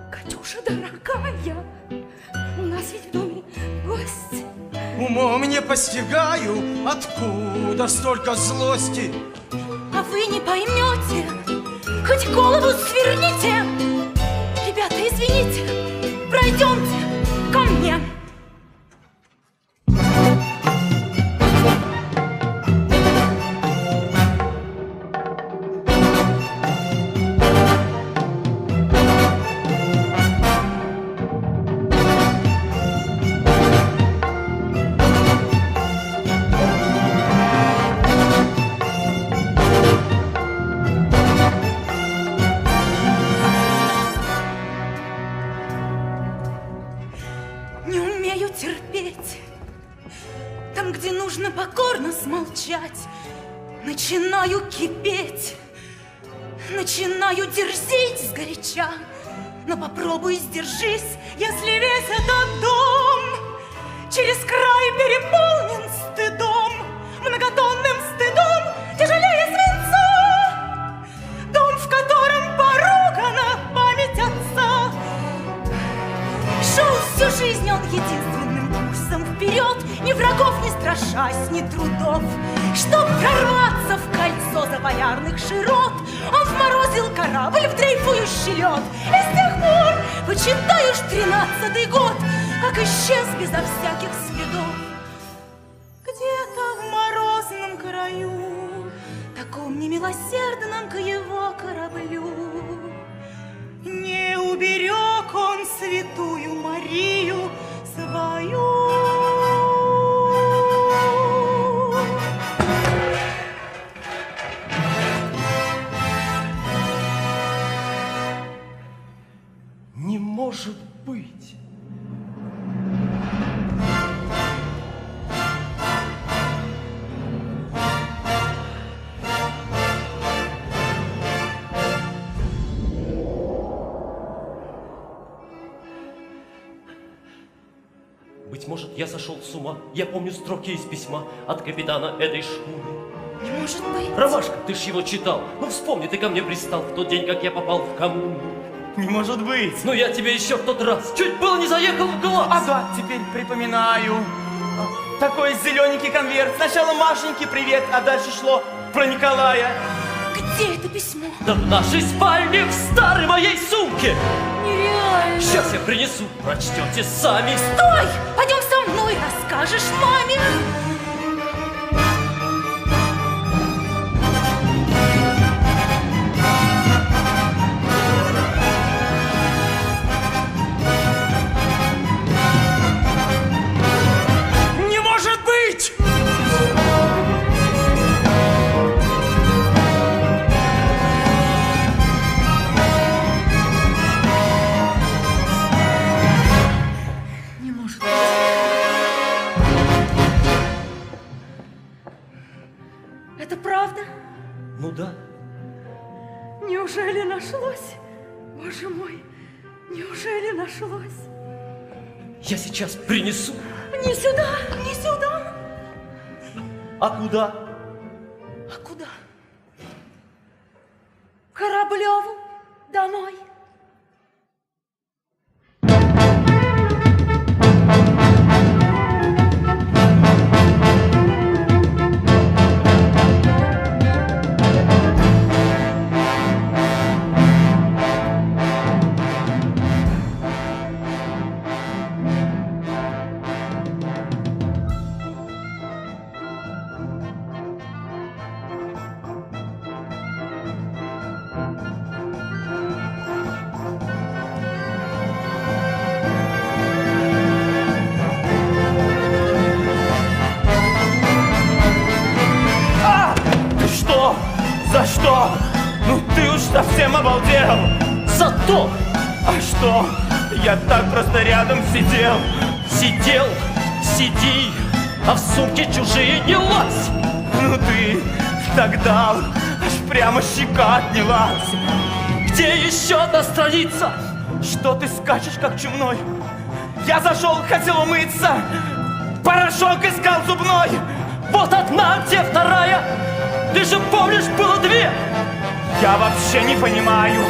Катюша, дорогая, у нас ведь в доме гость. Умом не постигаю, откуда столько злости. А вы не поймете, хоть голову сверните. Ребята, извините, пройдемте ко мне. Начинаю кипеть, начинаю дерзить сгоряча. Но попробуй сдержись, если весь этот дом через край переполнен стыдом, многотонным стыдом, тяжелее свинца. Дом, в котором поругана память отца. Шел всю жизнь он единственным курсом вперед, ни врагов не страшась, ни трудов. Чтоб прорваться в кольцо заполярных широт, он вморозил корабль в дрейфующий лед. И с тех пор, почитай уж 13-й год, как исчез безо всяких следов. Где-то в морозном краю, таком немилосердном к его кораблю, не уберег он святую Марию свою. Не может быть. Быть может, я сошел с ума. Я помню строки из письма от капитана этой шхуны. Не может быть. Ромашка, ты ж его читал. Ну вспомни, ты ко мне пристал в тот день, как я попал в коммуну. Не может быть. Ну я тебе еще в тот раз чуть было не заехал в глаз. А да, теперь припоминаю. Такой зелененький конверт. Сначала Машеньке привет, а дальше шло про Николая. Где это письмо? Да в нашей спальне, в старой моей сумке. Нереально. Сейчас я принесу, прочтете сами. Стой! Пойдем со мной, расскажешь маме. Не может быть! Не может быть. Это правда? Ну да. Неужели нашлось? Боже мой, неужели нашлось? Я сейчас принесу. Не сюда, не сюда. А куда? А куда? К Кораблеву домой. За что? Ну ты уж совсем обалдел. За то. А что? Я так просто рядом сидел. Сидел, сиди, а в сумке чужие не лазь. Ну ты тогда аж прямо щека отнялась. Где еще одна страница? Что ты скачешь как чумной? Я зашел, хотел умыться, порошок искал зубной. Вот одна, где вторая? Ты же помнишь, было две. Я вообще не понимаю,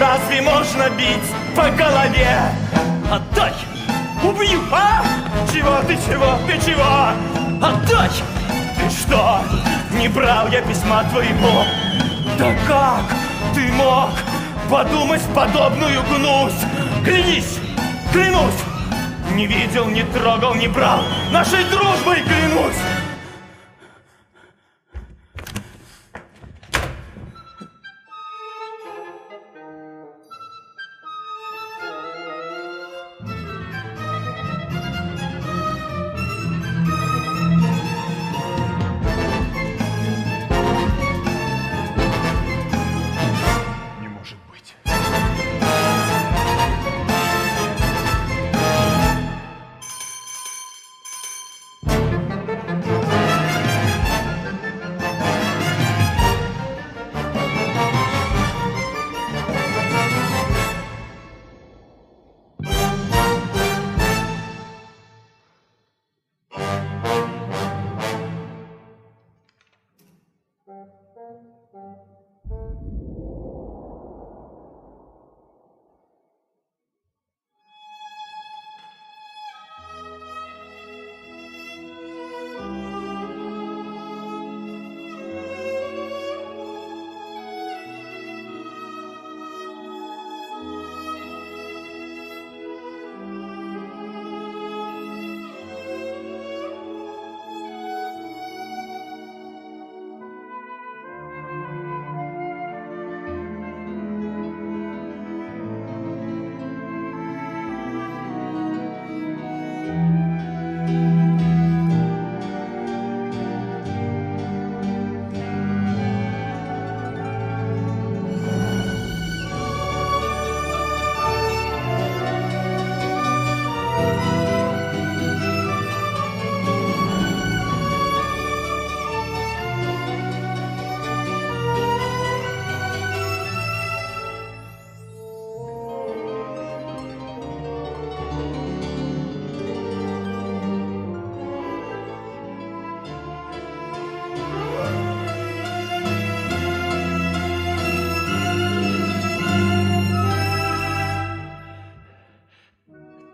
разве можно бить по голове? Отдай, убью, а? Чего ты, чего? Отдай! Ты что, не брал я письма твоего? Да как ты мог подумать подобную гнусь? Клянись, клянусь, не видел, не трогал, не брал, нашей дружбой клянусь.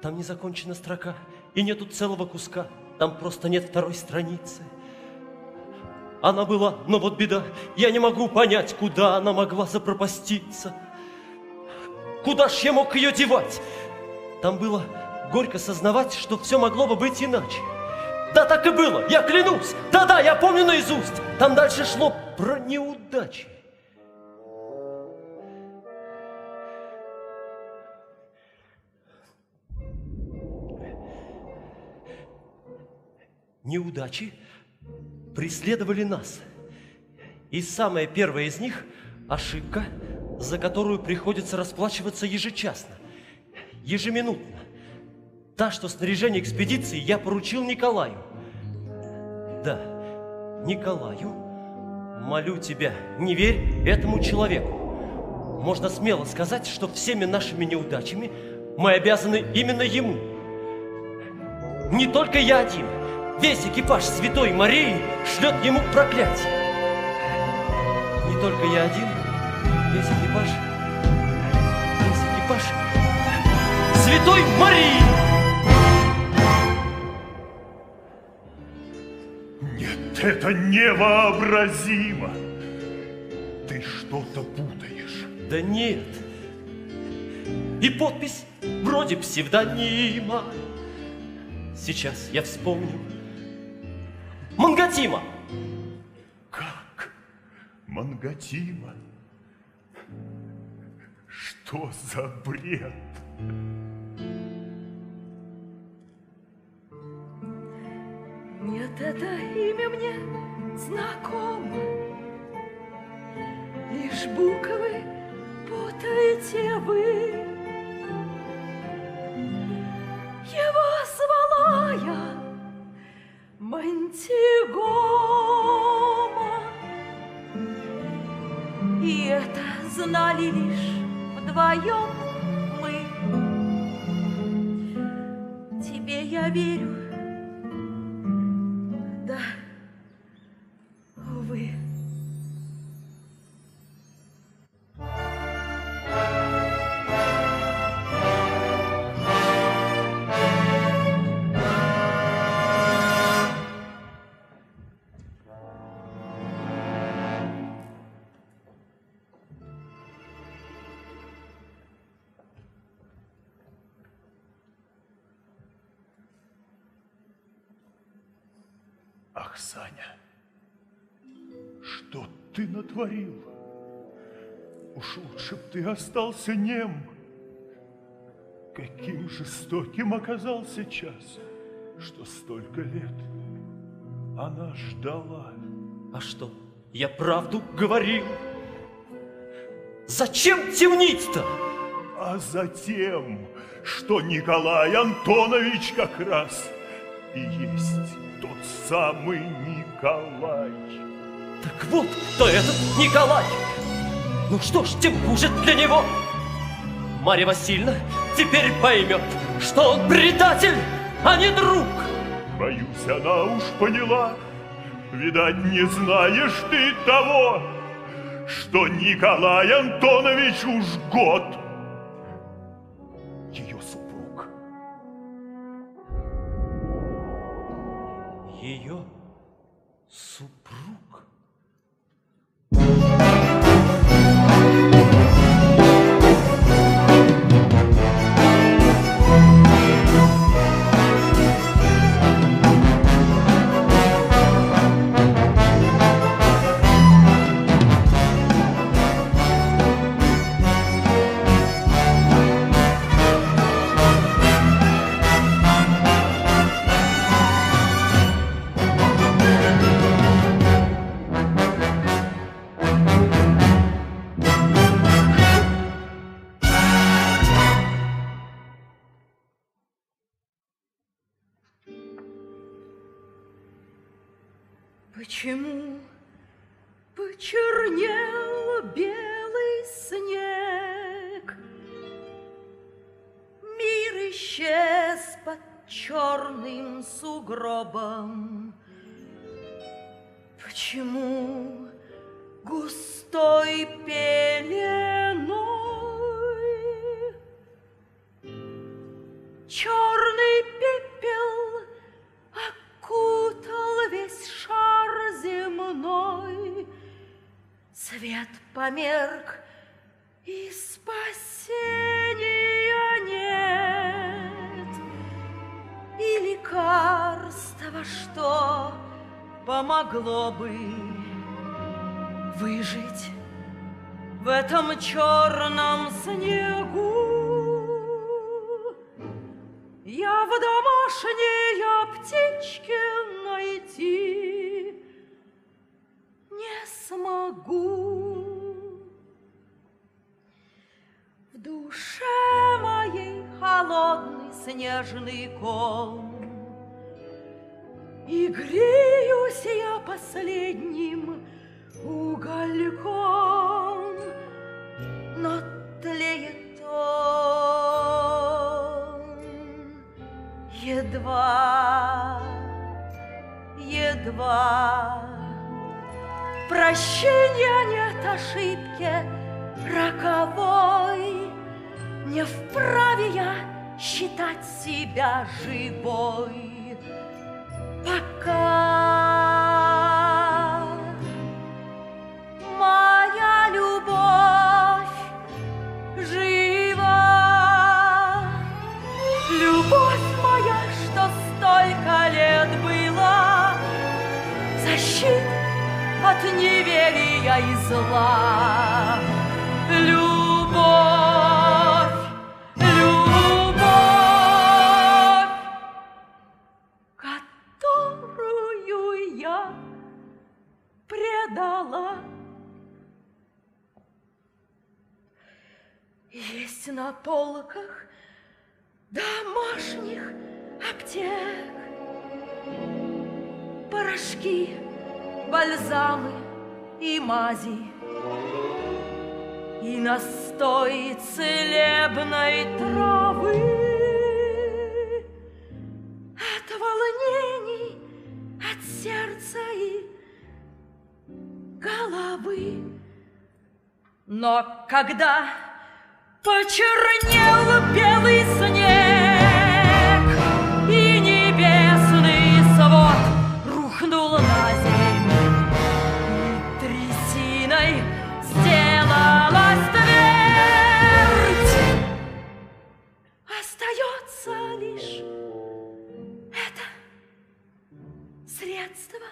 Там не закончена строка, и нету целого куска. Там просто нет второй страницы. Она была, но вот беда, я не могу понять, куда она могла запропаститься. Куда ж я мог ее девать? Там было горько сознавать, что все могло бы быть иначе. Да, так и было, я клянусь. Да-да, я помню наизусть. Там дальше шло про неудачи. Неудачи преследовали нас. И самая первая из них – ошибка, за которую приходится расплачиваться ежечасно, ежеминутно. Та, что снаряжение экспедиции я поручил Николаю. Да, Николаю, молю тебя, не верь этому человеку. Можно смело сказать, что всеми нашими неудачами мы обязаны именно ему. Не только я один. Весь экипаж Святой Марии шлет ему проклятие. Не только я один. Весь экипаж Святой Марии. Нет, это невообразимо. Ты что-то путаешь. Да нет. И подпись вроде псевдонима. Сейчас я вспомню. Мангатима. Как? Мангатима? Что за бред? Нет, это имя мне знакомо. Лишь буквы путаете вы. Его звала я Монтигомо. И это знали лишь вдвоем мы. Тебе я верю, да, увы. Ах, Саня, что ты натворил? Уж лучше б ты остался нем. Каким жестоким оказался час, что столько лет она ждала. А что, я правду говорил? Зачем темнить-то? А затем, что Николай Антонович как раз и есть тот самый Николай. Так вот, кто этот Николай. Ну что ж, тем хуже для него. Марья Васильевна теперь поймет, что он предатель, а не друг. Боюсь, она уж поняла. Видать, не знаешь ты того, что Николай Антонович уж год ее супруг. Ее супруг? Почему почернел белый снег? Мир исчез под черным сугробом. Почему густой пеленой черный пепел окутал весь шар земной? Свет померк, и спасения нет, и лекарства, что помогло бы выжить в этом черном снегу. Я в домашней аптечке найти не смогу. В душе моей холодный снежный ком, и греюсь я последним угольком, но тлеет он едва едва. Прощения нет ошибки роковой, не вправе я считать себя живой, пока моя любовь жива. Любовь моя, что столько лет была защит от неверия и зла. Любовь, любовь, которую я предала. Есть на полках домашних аптек порошки, бальзамы и мази, и настой целебной травы. От волнений, от сердца и головы. Но когда почернел белый снег и небесный свод рухнул на землю, и трясиной сделалась твердь, остается лишь это средство.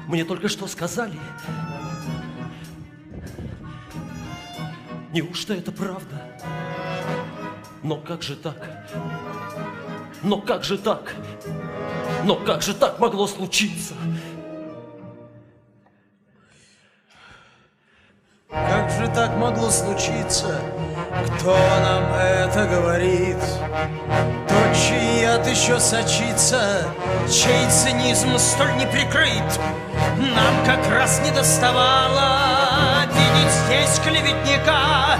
Мне только что сказали. Неужто это правда? Но как же так? Но как же так? Но как же так могло случиться? Как же так могло случиться? Кто нам это говорит? Тот, чей яд еще сочится, чей цинизм столь не прикрыт. Нам как раз не доставало видеть здесь клеветника,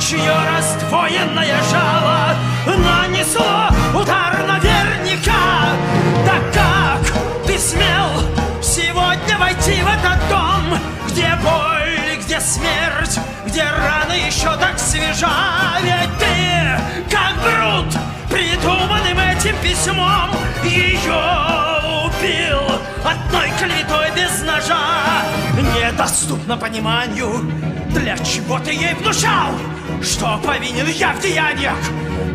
чье раздвоенное жало нанесло удар наверняка. Да как ты смел сегодня войти в этот дом, где боль, где смерть, где рана еще так свежа? Ведь ты, как брут, придуманным этим письмом ее убил. одной клеветой без ножа недоступно пониманию, для чего ты ей внушал, что повинен я в деяниях,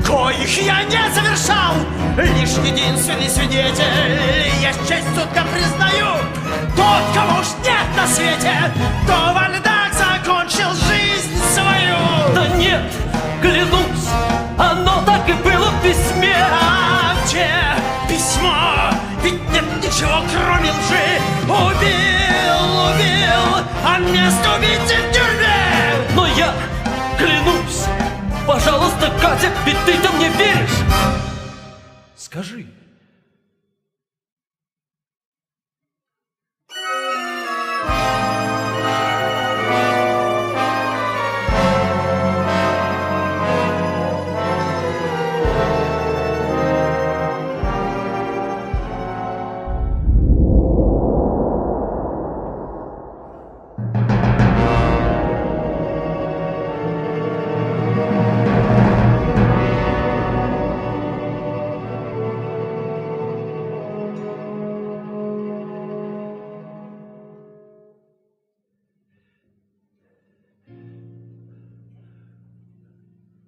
коих я не совершал. Лишь единственный свидетель, я честь судка признаю, тот, кого уж нет на свете, кто во льдах закончил жизнь свою. Да нет, клянусь, оно так и было в письме. А где письмо? Ведь нет ничего, кроме лжи. Убил, а место убийцы в тюрьме. Но я клянусь, пожалуйста, Катя, ведь ты-то мне веришь? Скажи.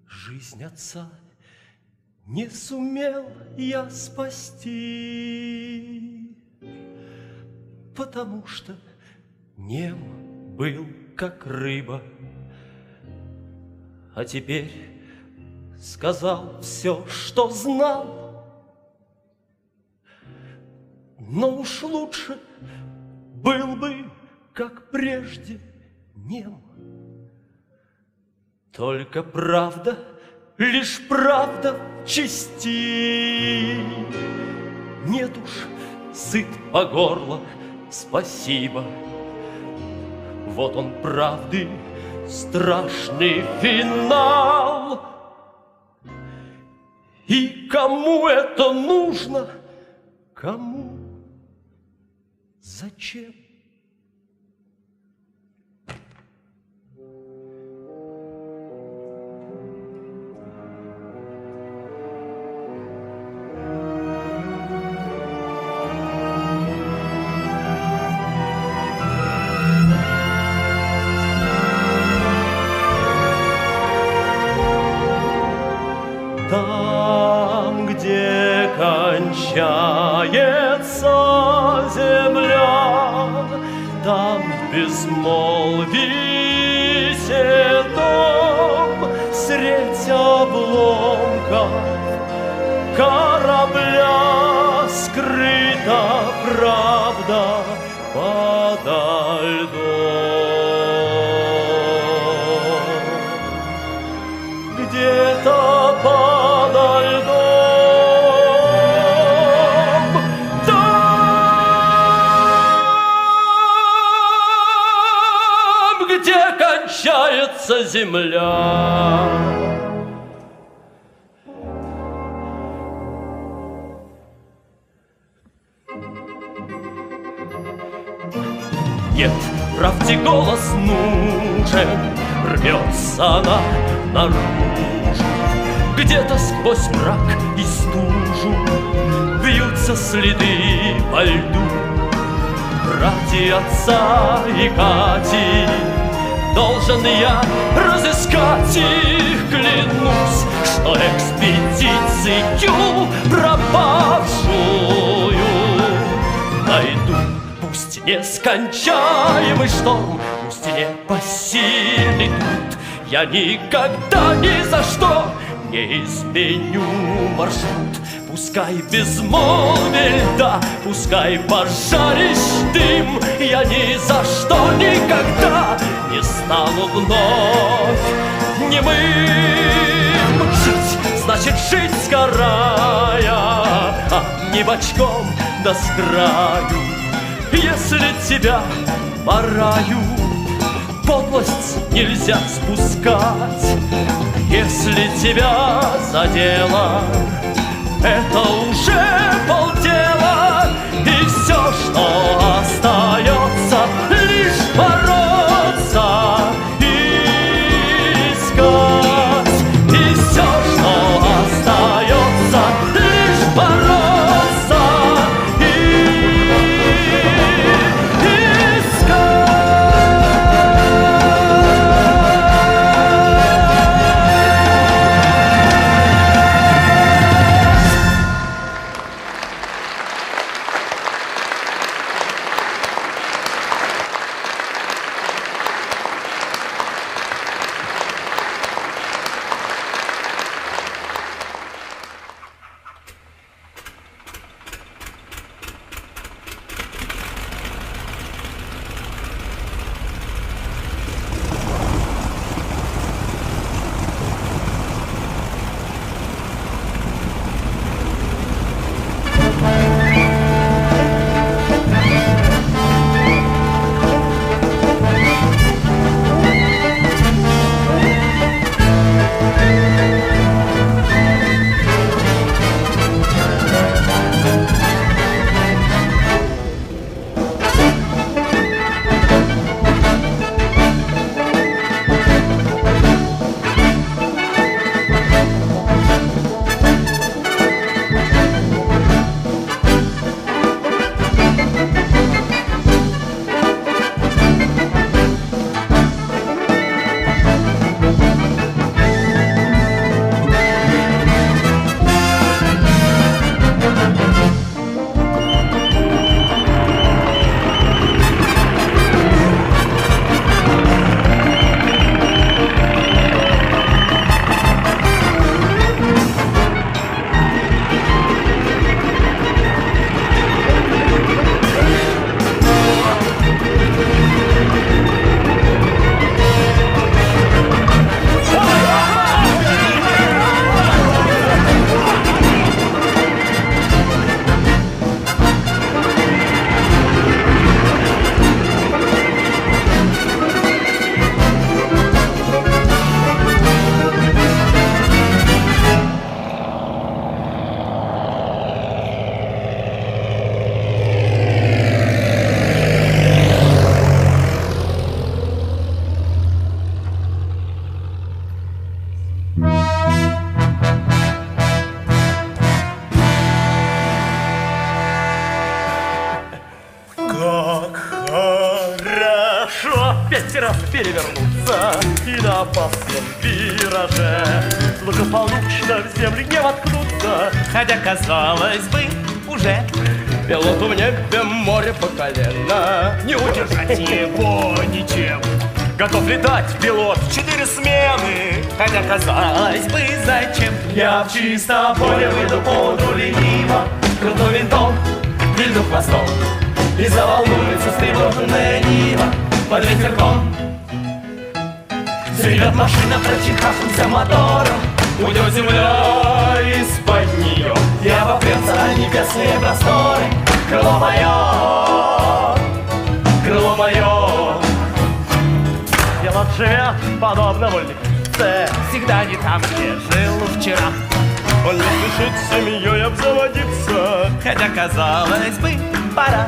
Жизнь отца не сумел я спасти, потому что нем был, как рыба. А теперь сказал все, что знал, но уж лучше был бы, как прежде, нем. Только правда, лишь правда в чести. Нет уж, сыт по горло, спасибо. Вот он правды, страшный финал. И кому это нужно? Кому? Зачем? Там, где кончается земля, там в безмолвии седом средь обломков корабля скрыта правда подо льдом. Где-то подо льдом, там, где кончается земля. Нет, правде голос нужен, рвется она наружу. Где-то сквозь мрак и стужу бьются следы по льду. Ради отца и Кати должен я разыскать их. Клянусь, что экспедицию пропавшую найду. Пусть нескончаемый шторм, пусть непосильный труд, я никогда ни за что не изменю маршрут. Пускай безмолвие льда, пускай пожарищ дым, я ни за что никогда не стану вновь немым. Жить значит жить сгорая, а не бочком да с краю. Если тебя по раю подлость нельзя спускать, если тебя задело, это уже полдела. И все, что остается, лишь бороться и искать. И все, что остается, лишь бороться и раз перевернуться и на опасном вираже благополучно в землю не воткнуться. Хотя, казалось бы, уже Пилоту в небе море по колено, не удержать его ничем. готов летать пилот в 4 смены. Хотя, казалось бы, зачем? Я в чистом поле выйду поду лениво, крутой винтом, вильну хвостом, и заволнуется встревоженная нива под ветерком. Зревет машина, прочихавшимся мотором, уйдет земля из-под нее, и обопрется небесные просторы. Крыло мое, крыло мое. Пилот живет подобно вольнице, Всегда не там, где жил вчера. он не спешит с семьей обзаводиться, Хотя, казалось бы, пора.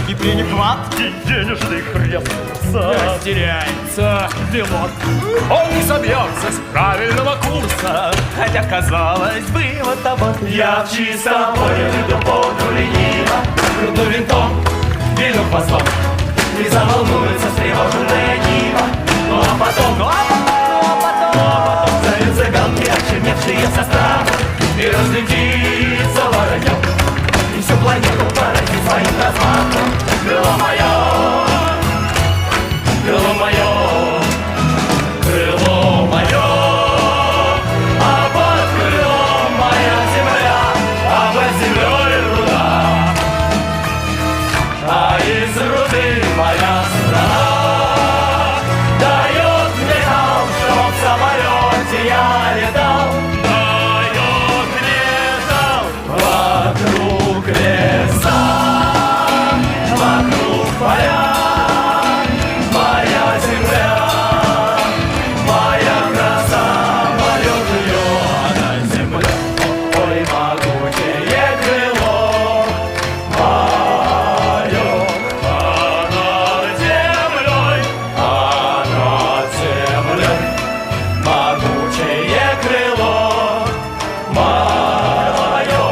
и при нехватке денежных ресурсов Растеряется пилот. он не собьется с правильного курса. Хотя, казалось бы, вот тобой Я в чистом поле выйду поду лениво, крутой винтом, вильну хвостом, и заволнуется встревоженная нива. Ну а потом зовет цыганки, очерневшие со страху, и разлетится вороньем, и всю планету поразит своим размахом. Крыло мое, крыло мое, крыло мое, а под крылом моя земля, а под землей руда, а из руды моя страна дает мне там, чтоб в самолете я летал, дает летал вокруг леса, вокруг поля. Моя земля, моя краса, мое жилье на земле. Ой, могучее крыло мое, а над землей, могучее крыло мое.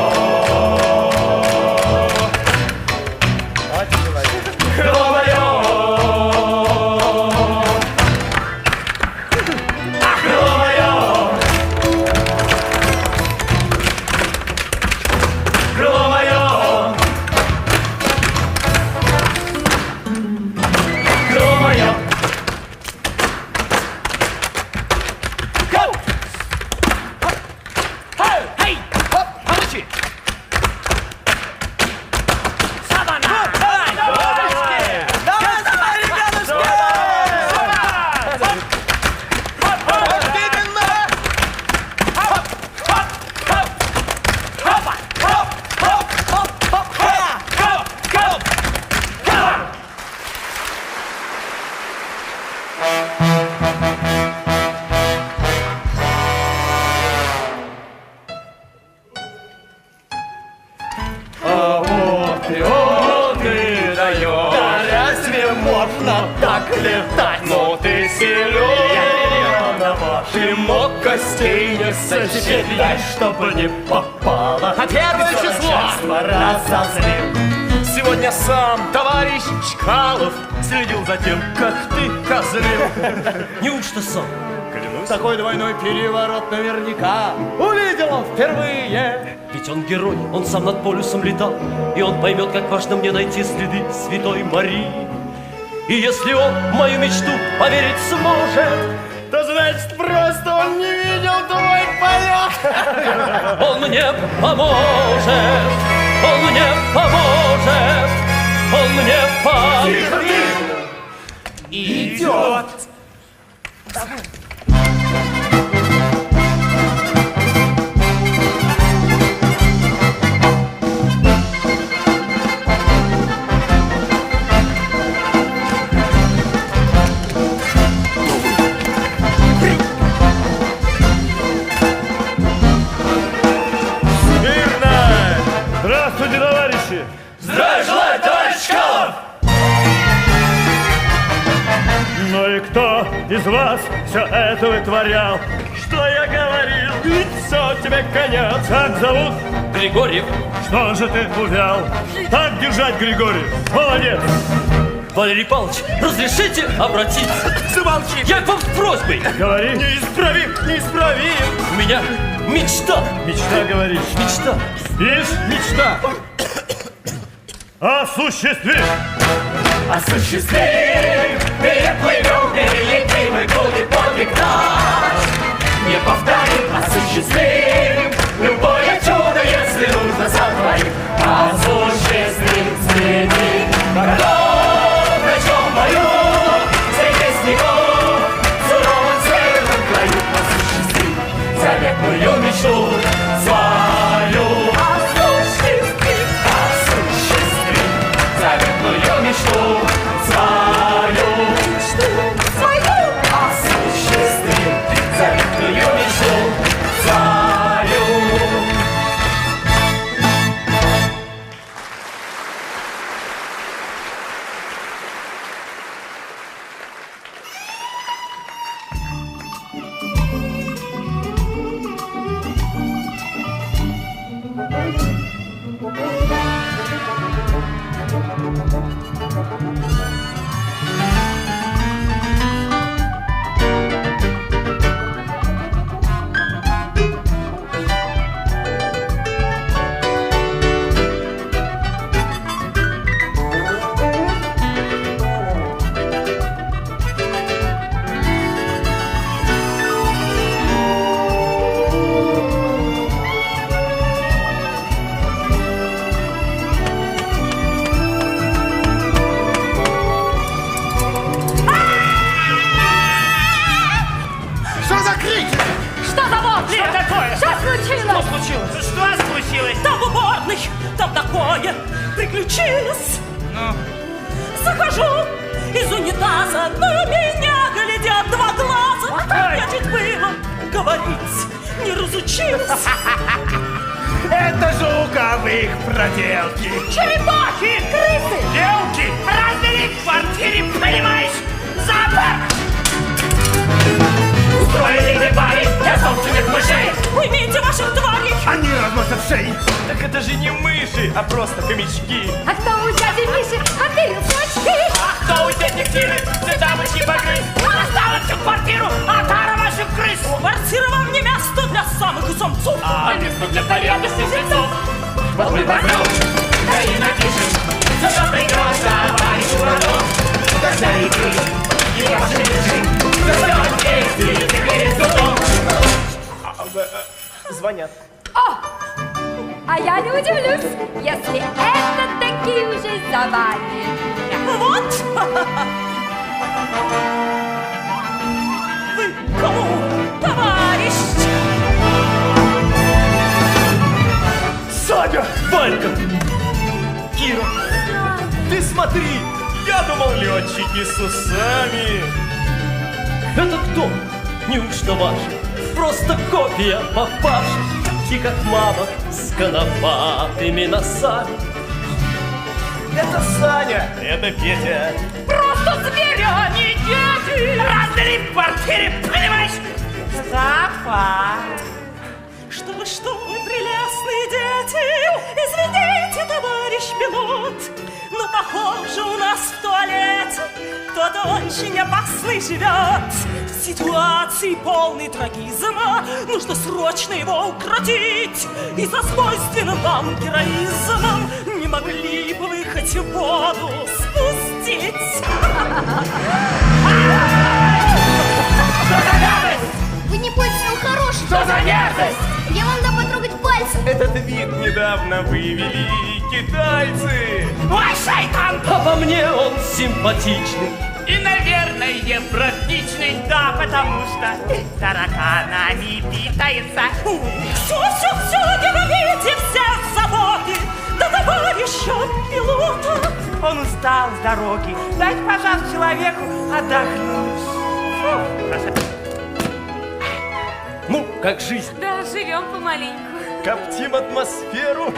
Крыло мое. Крыло мое, крыло мое, крыло мое. Эй! Получи! А вот и он и дает. Да разве можно так летать? Ну ты силен, ты мог костей не сосчитать, чтобы не попало. А первое число разозлил. Сегодня сам товарищ Чкалов следил за тем, как ты козлил. Неужто сам? Клянусь. Такой двойной переворот наверняка увидел он впервые. Ведь он герой, он сам над полюсом летал, и он поймет, как важно мне найти следы Святой Марии. И если он в мою мечту поверить сможет, то значит просто он не видел твой полет. Он мне поможет, он мне поможет, он мне поможет. идет. Здравствуйте, товарищи! Здравия желаю, товарищ Чкалов! Ну и кто из вас все это вытворял? Что я говорил? Ведь все, тебе конец. Как зовут? Григорьев. Что же ты увял? Так держать, Григорий! Молодец! Валерий Павлович, разрешите обратиться? Замолчи! Я к вам с просьбой. Говори. Неисправим, неисправим. У меня мечта. Мечта, говоришь? Мечта. Спишь? Мечта. Осуществи! Осуществим, переплывем, перелетим и будет подвиг наш. Не повторим, осуществим любое чудо, если нужно сотворим. Осуществим среди городов, ночном бою, среди снегов, в суровом северном краю. Осуществим заветную мечту свою. Осуществим заветную мечту свою. Осуществим заветную мечту свою. Что за крик? Что за вопли? Что такое? Что случилось? Что случилось? Что случилось? Там уборный, там такое приключилось. Захожу из унитаза, на меня глядят два глаза. Я чуть было говорить не разучилась. Это же у кого их проделки. Черепахи, крысы. Белки раздали в квартире, понимаешь? Запах! Устроили дебари для собственных мышей. Уймите ваших тварей. Они разносят шеи. Так это же не мыши, а просто хомячки. А кто у дяди Миши отырился очки? А кто у тети Киры цветамочки погрыз? Достала всю квартиру, отара ваших крыс. Квартира вам не место для самых самцов. А место для порядочных жильцов. Вот мы возьмем, да и напишем, за что придет товарищ Уродов. Когда и ты, и ваши мыши, за что действуете перед судом. Звонят. О! А я не удивлюсь, если это таки уже за вами. Вот. Вы кому, товарищ? Саня! Валька! Кира! Ты смотри! Я думал, летчики с усами! Это кто? Неужто ваш? Просто копия папаши. И как мама с конопатыми носами. Это Саня! Это Петя! Просто зверя, не дети. Раздали в квартире, понимаешь? Стопа. Что вы, прелестные дети. Извините, товарищ пилот, но похоже у нас в туалете кто-то очень опасный живет. В ситуации полной трагизма нужно срочно его укротить. И со свойственным вам героизмом не могли бы вы хоть воду спустить. Вы не бойтесь, он хороший. Что за мерзость? Я вам дам потрогать пальцем. Этот вид недавно вывели китайцы! Ой, шайтан! А по мне он симпатичный. И, наверное, практичный, да, потому что тараканами питается. Все, не говорите все заботы до товарища пилота. Он устал с дороги. Дайте, пожалуйста, человеку отдохнуть. Ну, как жизнь? Да, живем помаленьку. Коптим атмосферу!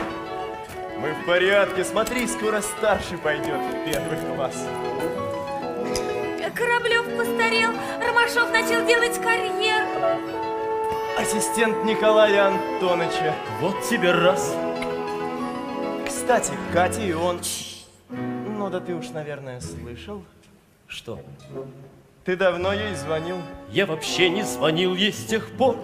Мы в порядке, смотри, скоро старший пойдет в первый класс. Кораблев постарел, Ромашов начал делать карьеру. Ассистент Николая Антоновича. Вот тебе раз. Кстати, Катя и он... Ну Ну да ты уж, наверное, слышал. Что? Ты давно ей звонил? Я вообще не звонил ей с тех пор.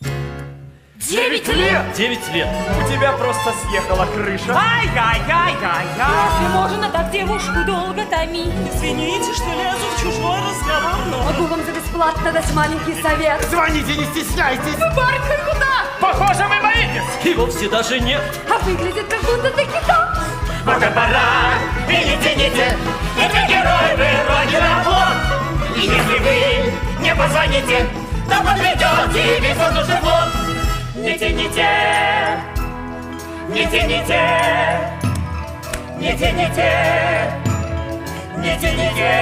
9 лет! 9 лет. У тебя просто съехала крыша. Ай-яй-яй-яй-яй! Разве можно так девушку долго томить? Извините, что лезу в чужой разговор, но... Могу вам за бесплатно дать маленький совет. Звоните, не стесняйтесь. Барка, куда? Похоже, вы боитесь! И вовсе даже нет. А выглядит как будто таки так. Вот и пора, и не тяните, это герой вы вроде работ. И если вы не позвоните, то подведете весь воздушный флот. Не тяните, не тяните, не тяните, не тяните.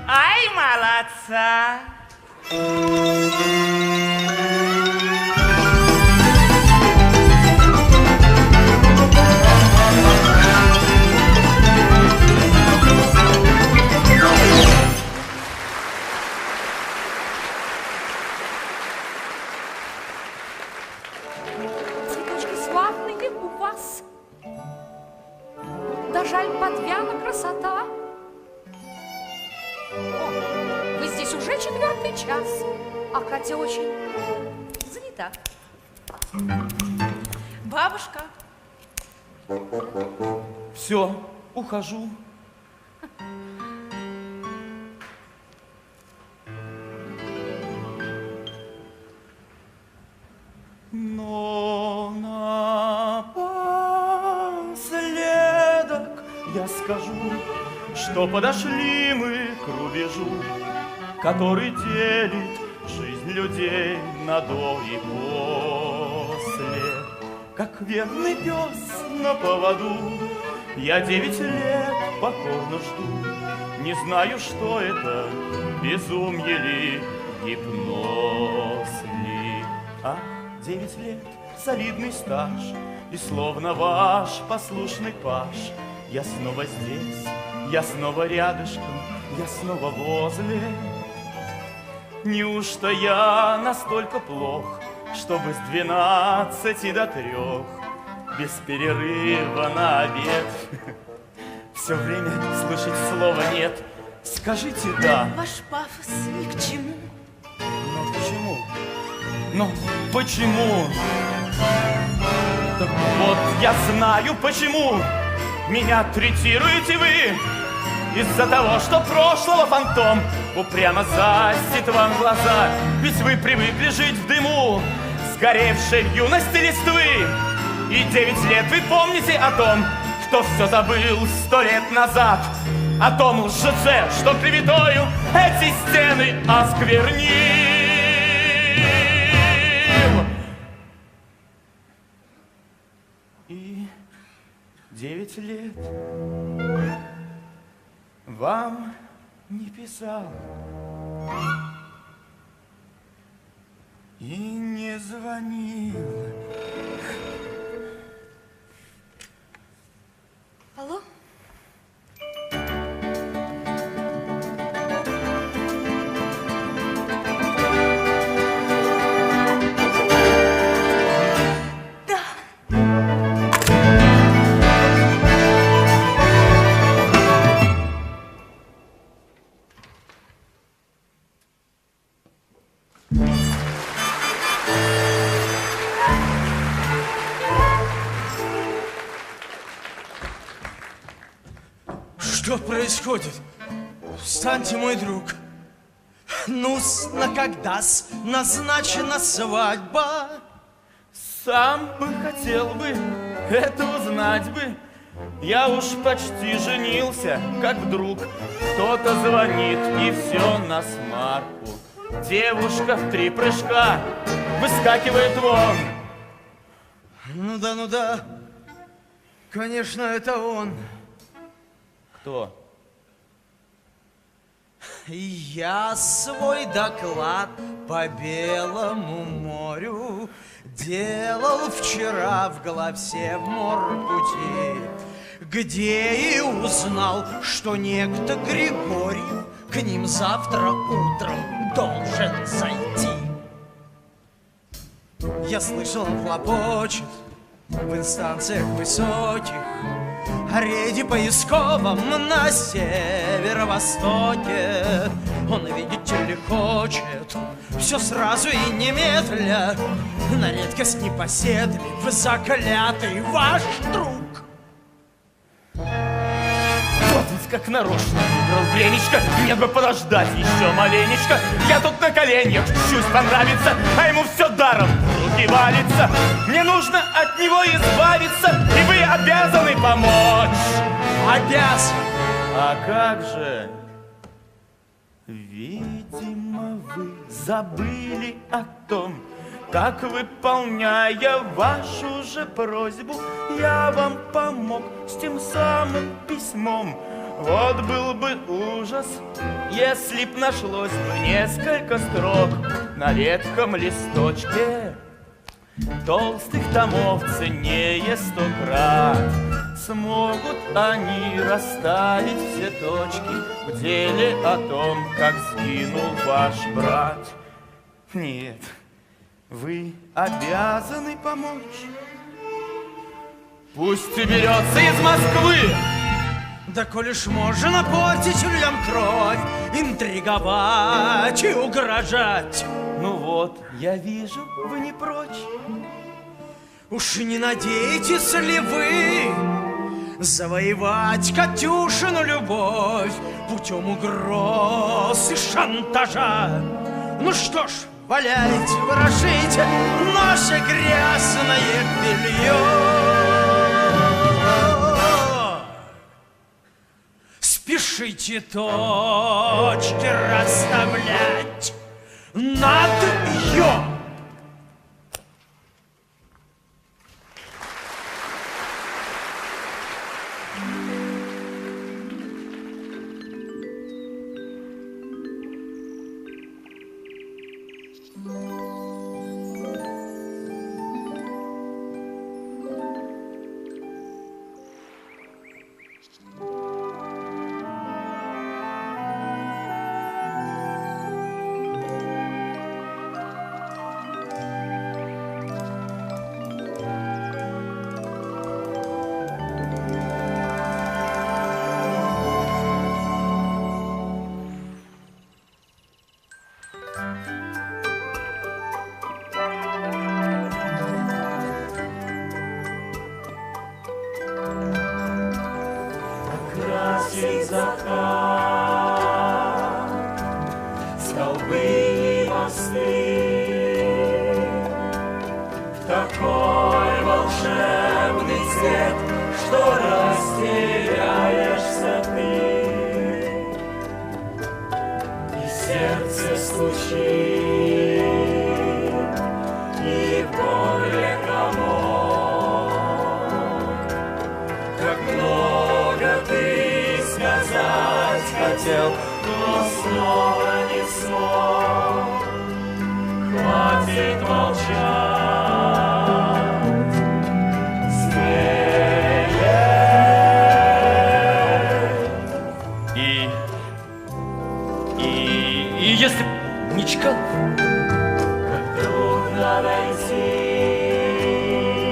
Ай, молодца! Цветочки славные у вас. Да жаль, подвяла красота. О, вы здесь уже 4-й час, а Катя очень занята. Бабушка, Все, ухожу. Но напоследок я скажу, что подошли мы к рубежу, который делит жизнь людей на до и после. Как верный пес на поводу, я 9 лет покорно жду. Не знаю, что это, безумье ли, гипноз ли. Ах, 9 лет, солидный стаж, и словно ваш послушный паж, я снова здесь, я снова рядышком, я снова возле. Неужто я настолько плох, чтобы с 12 до 3 без перерыва на обед все время слышать слова «нет»? Скажите «да». ваш пафос ни к чему. Но почему? Но почему? Так вот, я знаю почему. Меня третируете вы из-за того, что прошлого фантом упрямо застит вам глаза. Ведь вы привыкли жить в дыму сгоревшей в юности листвы. И 9 лет вы помните о том, кто все забыл 100 лет назад, о том лжеце, что клеветою эти стены осквернил. И 9 лет вам не писал и не звонил. Алло? Что происходит? Встаньте, мой друг. Ну-с, на когда-с назначена свадьба? Сам бы хотел бы это узнать бы. Я уж почти женился, как вдруг кто-то звонит, и все на смарку. Девушка в 3 прыжка выскакивает вон. Ну да. Конечно, это он. Кто? Я свой доклад по Белому морю делал вчера в главсе в морпути, где и узнал, что некто Григорьев к ним завтра утром должен зайти. Я слышал, он хлопочет в инстанциях высоких, о рейде поисковом на северо-востоке. Он, видите ли, хочет все сразу и немедля, на редкость непоседлив, заклятый ваш друг. Вот ведь как нарочно выбрал времечко. Мне бы подождать еще маленечко. Я тут на коленях чуть понравится, а ему все даром в руки валится. Мне нужно от него избавиться, и вы обязаны помочь. Обязан. А как же? Видимо, вы забыли о том, как, выполняя вашу же просьбу, я вам помог с тем самым письмом. Вот был бы ужас, если б нашлось бы несколько строк на редком листочке, толстых томов ценнее 100 крат. Смогут они расставить все точки в деле о том, как сгинул ваш брат. Нет, вы обязаны помочь. Пусть уберется из Москвы. Да коли ж можно портить людям кровь, интриговать и угрожать. Ну вот, я вижу, вы не прочь. Уж не надеетесь ли вы завоевать Катюшину любовь путем угроз и шантажа? Ну что ж, валяйте, ворошите наше грязное белье. Спешите точки расставлять над ее.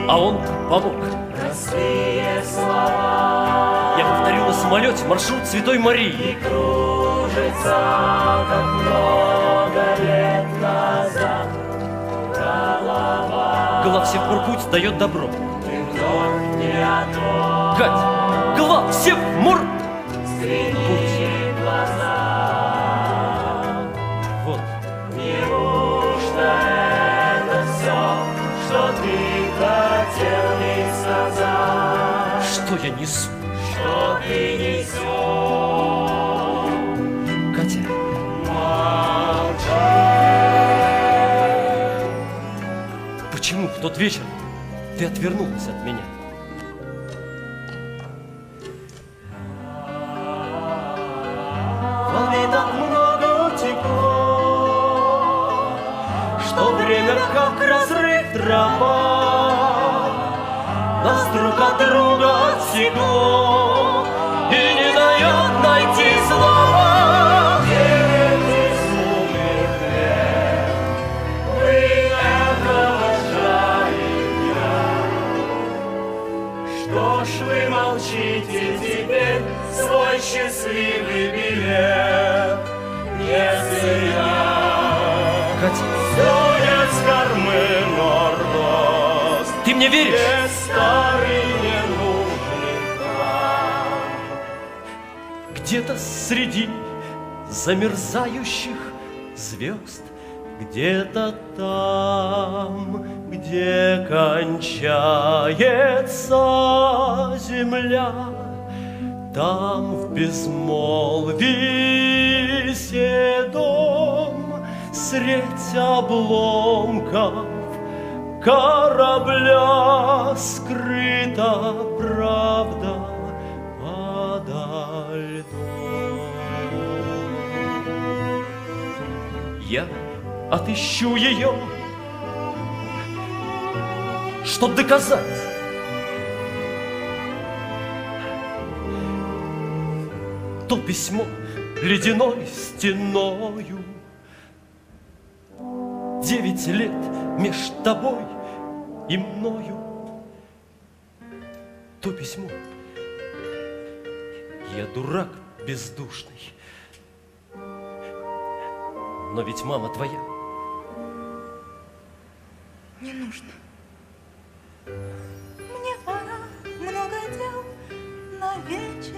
А он помог. Я повторил на самолете маршрут Святой Марии. Кружится, как много лет назад, голова. Главсевморпуть дает добро. Ты вновь не о том. Кать, Главсевмор! Взгляни в глаза. Вот. Неужто это все, что ты хотел мне сказать? Что я несу? Что ты несешь? Катя. Молчать. Почему в тот вечер ты отвернулась от меня? Волны так много утекло, что время как разрыв тропа нас друг от друга отсекло и не дает найти слова. Вы этого не веришь? Где старый ненужный храм? Где-то среди замерзающих звезд, где-то там, где кончается земля, там в безмолвии седом средь обломков корабля скрыта правда подо льдом. Я отыщу ее, чтоб доказать. То письмо ледяной стеною, 9 лет меж тобой и мною. То письмо. Я дурак бездушный, но ведь мама твоя. Не нужно. Мне пора, много дел на вечер.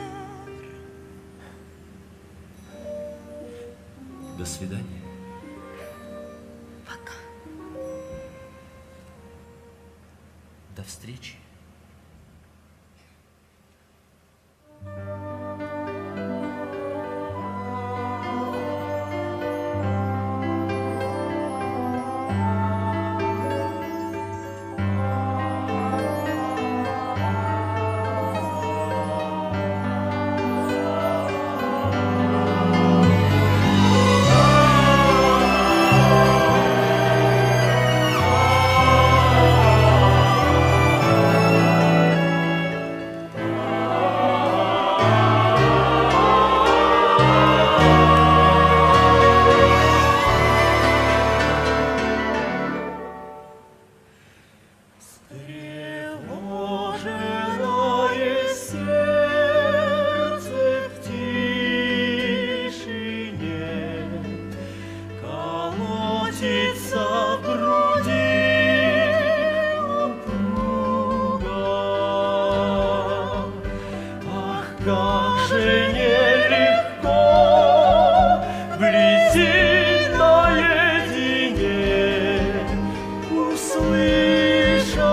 До свидания. Пока. До встречи.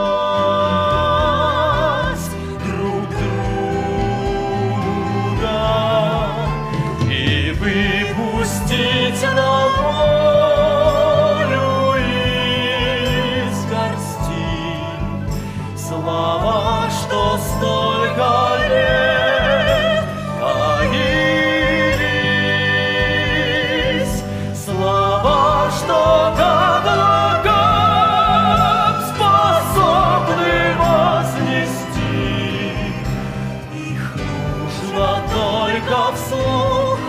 Слова, что каблуком способны вознести. Их нужно только вздох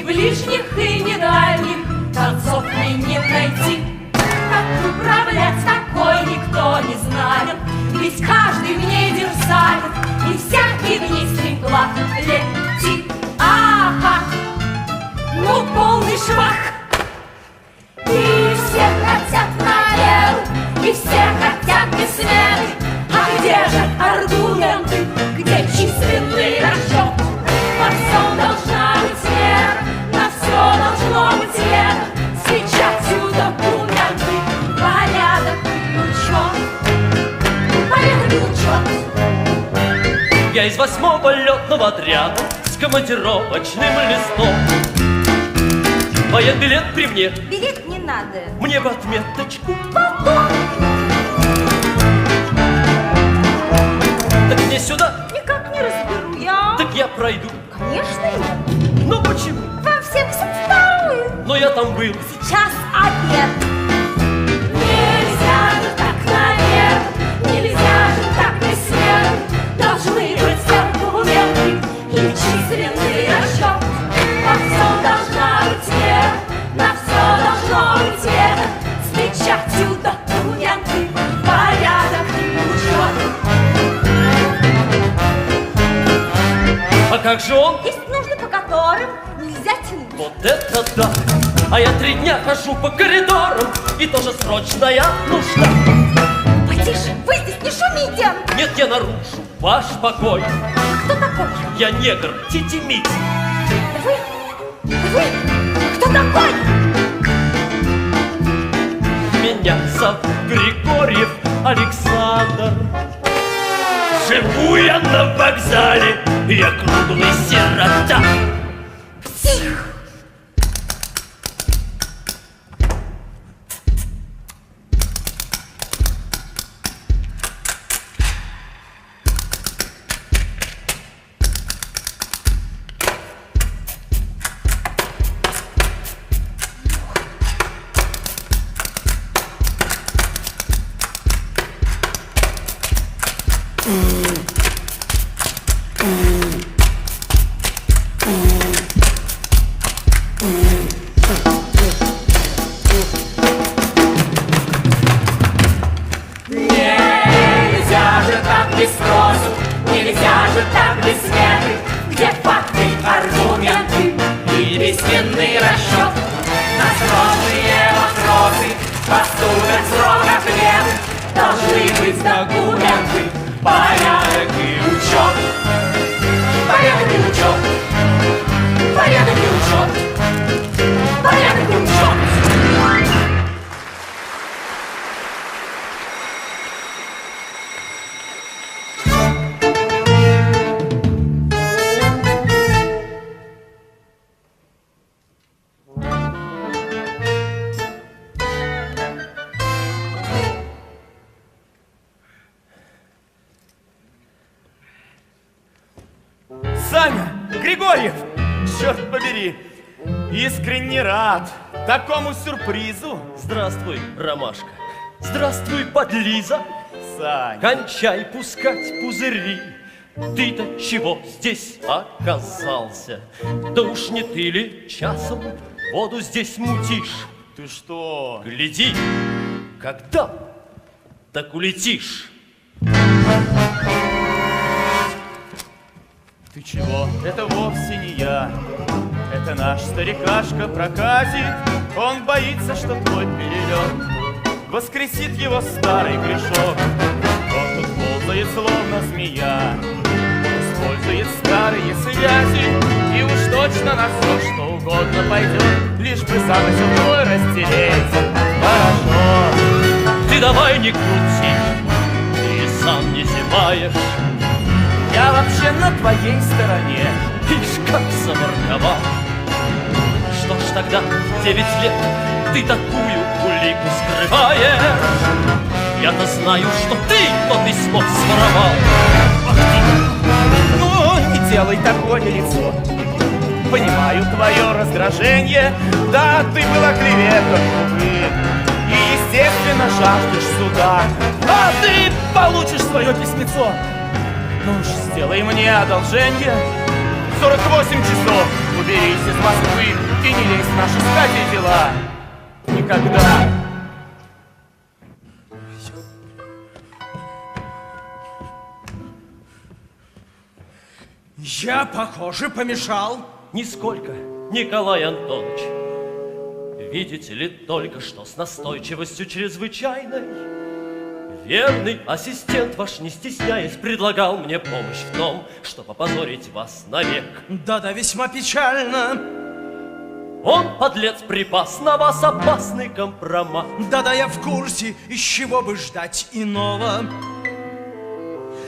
ближних и не дальних концов мне не найти. Как управлять такой никто не знает, ведь каждый в ней дерзает, и всякий в ней стремглав летит. Ага, ну полный швах, и всех Я из 8-го летного отряда с командировочным листом. Военбилет при мне. Билет не надо. Мне бы отметочку. Потом. Так мне сюда. Никак не разберу я. Так я пройду. Конечно нет. Ну почему? Вам всем 72-ю. Но я там был. Сейчас обед. Нельзя же так наверх, нельзя же так без смер. Должны быть все документы и численный расчет. Во всем должна быть мера, на все должно быть вера. С печатью документы, порядок и учет. А как же он? Есть нужды, по которым нельзя тянуть. Вот это да! А я 3 дня хожу по коридорам, и тоже срочная нужда. Потише, вы здесь не шумите. Нет, я нарушу ваш покой. Кто такой? Я негр, Титимити. Вы? Кто такой? Меня зовут Григорьев Александр. Живу я на вокзале, я круглый сирота. Тихо. Нельзя же так без спросу, нельзя же так без меры. Где факты, аргументы и письменный расчет? На сложные вопросы поступят срок ответ. Должны быть документы, порядок и учет. Порядок и учет. Порядок и учет. Порядок и учет. Саня! Григорьев! Черт побери! Искренне рад такому сюрпризу. Здравствуй, Ромашка. Здравствуй, подлиза. Сань! Кончай пускать пузыри. Ты-то чего здесь оказался? Да уж не ты ли часом воду здесь мутишь? Ты что? Гляди, когда так улетишь. Ты чего? Это вовсе не я. Это наш старикашка проказик. Он боится, что твой перелет воскресит его старый грешок. Он тут ползает, словно змея, использует старые связи, и уж точно на все, что угодно пойдет, лишь бы замысел твой растереть. Хорошо. Ты давай не крути, ты и сам не зеваешь. Я вообще на твоей стороне. Ишь, как заворковал. Что ж тогда 9 лет ты такую улику скрываешь? Я-то знаю, что ты тот письмо своровал. Ах ты! Ну, не делай такое лицо. Понимаю твое раздражение. Да, ты была клеветом, увы. И, естественно, жаждешь суда. А ты получишь свое письмецо. Ну уж сделай мне одолжение. 48 часов уберись из Москвы и не лезь в наши стати дела. Никогда. Я, похоже, помешал. Нисколько, Николай Антонович. Видите ли, только что с настойчивостью чрезвычайной верный ассистент ваш, не стесняясь, предлагал мне помощь в том, чтобы опозорить вас навек. Да-да, весьма печально. Он, подлец, припас на вас опасный компромат. Да-да, я в курсе, из чего бы ждать иного.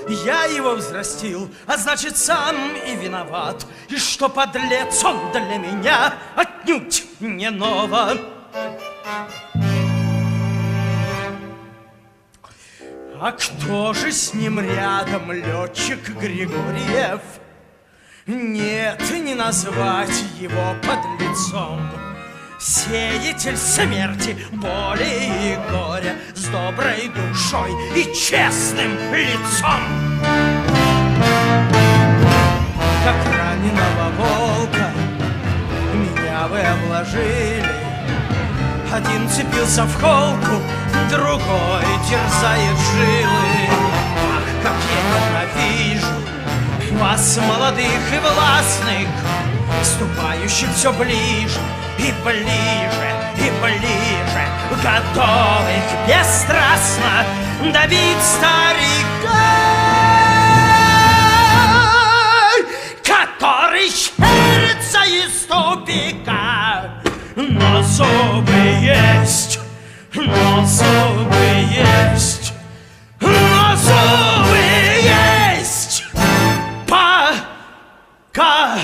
Я его взрастил, а значит, сам и виноват. И что подлец он для меня отнюдь не ново. А кто же с ним рядом, летчик Григорьев? Нет, не назвать его подлецом. Сеятель смерти, боли и горя, с доброй душой и честным лицом. Как раненого волка меня вы обложили. Один цепился в холку, другой терзает жилы. Ах, как я ненавижу вас, молодых и властных, ступающих все ближе и ближе, и ближе, готовых бесстрастно давить старика, который щерится из тупика. Но зубы есть, но зубы есть, но зубы есть. Пока.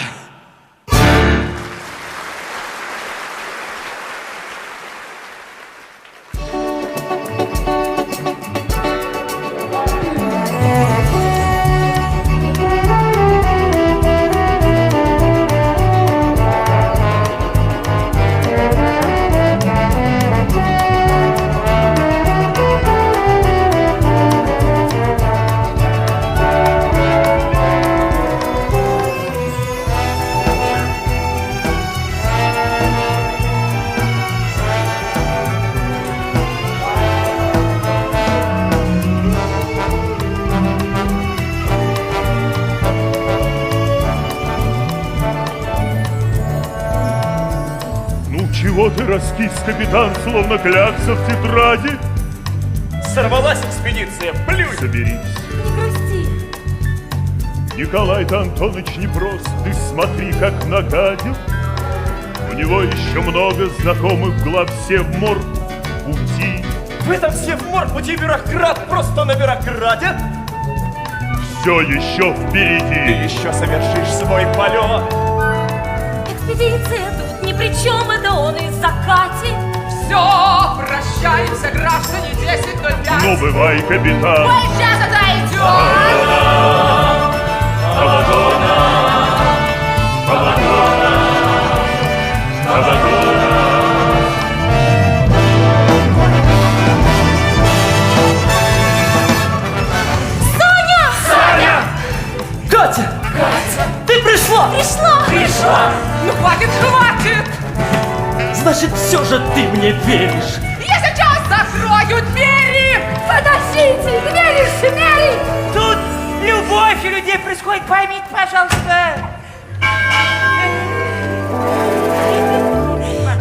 Чего ты раскис, капитан, словно клякса в тетради? Сорвалась экспедиция, плюнь! Соберись. Не грусти. Николай-то Антоныч непрост, ты смотри, как нагадил. У него еще много знакомых глав Севмор пути. В этом Севмор пути бюрократ просто на бюрократе. Все еще впереди. Ты еще совершишь свой полет. Экспедиция тут ни при чем, это он из закати. Все, прощаемся, граждане, 10:05. Ну, бывай, капитан. Мы сейчас отойдем. Катя! Ты пришла! Пришла. Ну хватит, хватит. Значит, все же ты мне веришь. Я сейчас закрою двери. Подождите, двери! Тут любовь у людей происходит, поймите, пожалуйста.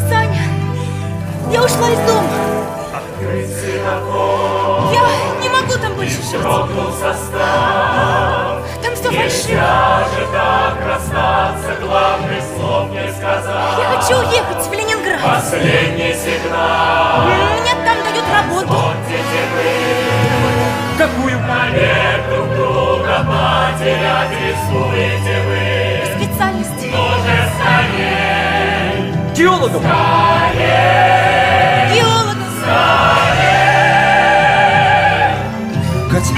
Саня, я ушла из дома. Я не могу там больше жить. Там все фальшиво. же так расстаться, главных слов не сказать. Я хочу уехать в Ленинград. Последний сигнал. Мне там дают работу. Помните вы, Какую? навек друг друга потерять рискуете вы. Специальность. Уже скорей, Геологом! Геологом. Катя,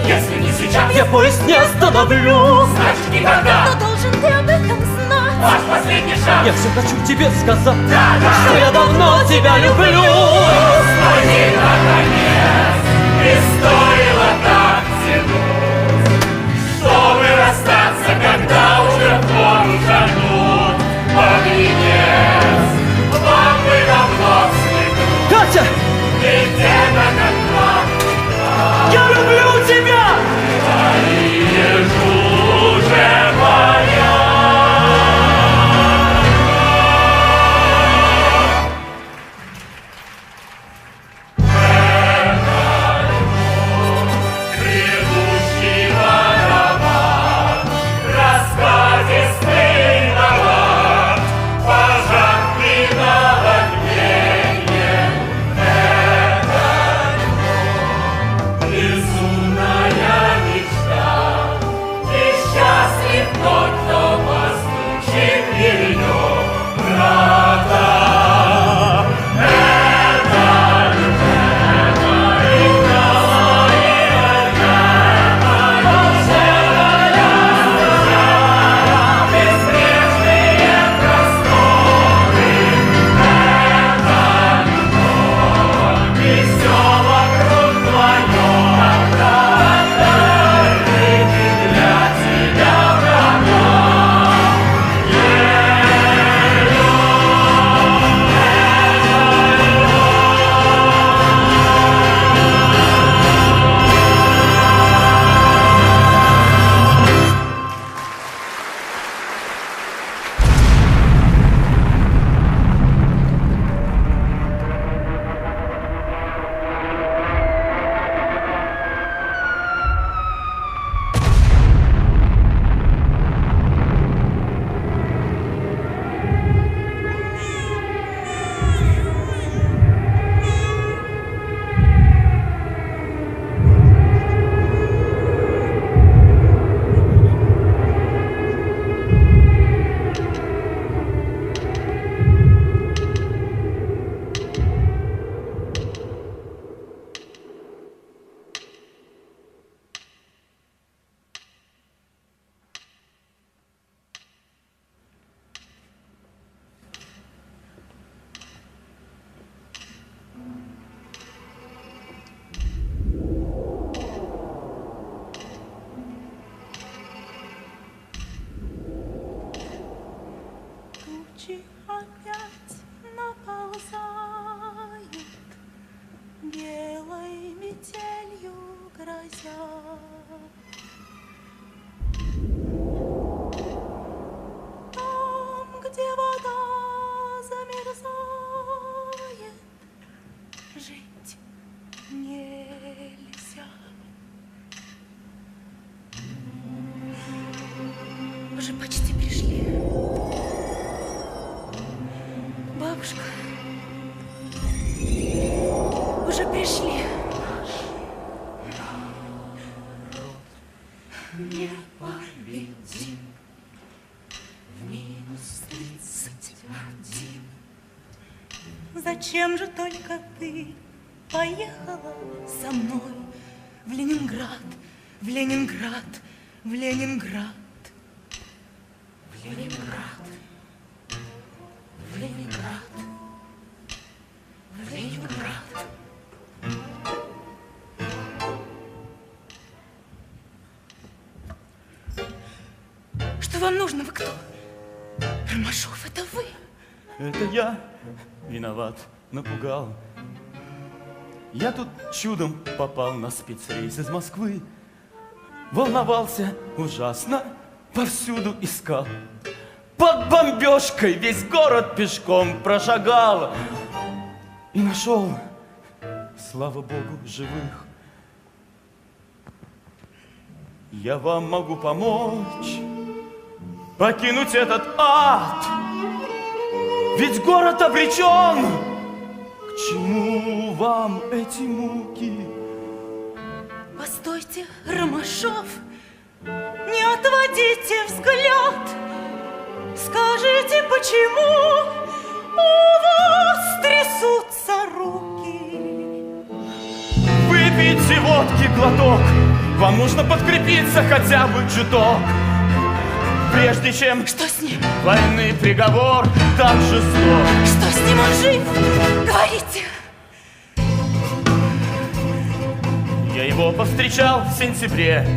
если не сейчас, я поезд не остановлю. значит никогда. Но должен ты об этом знать. Ваш последний шаг. Я все хочу тебе сказать, что я давно тебя люблю. Господи, наконец, не стоило так тянуть, чтобы расстаться, когда уже впору шагнуть. Поглянец, вам бы давно взглянуть, Катя, ведь это как план. я люблю тебя! Вижу уже моя. непобедим. В минус 31. Зачем же только ты поехала со мной в Ленинград, в Ленинград, в Ленинград, в Ленинград, в Ленинград, в Ленинград. Что вам нужно? Вы кто? Ромашов, это вы? Это я виноват, напугал. Я тут чудом попал на спецрейс из Москвы. Волновался ужасно, повсюду искал. Под бомбежкой весь город пешком прошагал. И нашел, слава богу, живых. Я вам могу помочь покинуть этот ад. Ведь город обречен. К чему вам эти муки? Постойте, Ромашов, не отводите взгляд. Скажите, почему у вас трясутся руки? Выпейте водки глоток. Вам нужно подкрепиться хотя бы чуток. Прежде чем... Что с ним? Двойный приговор так жесток. Что с ним, он жив? Говорите. Я его повстречал в сентябре.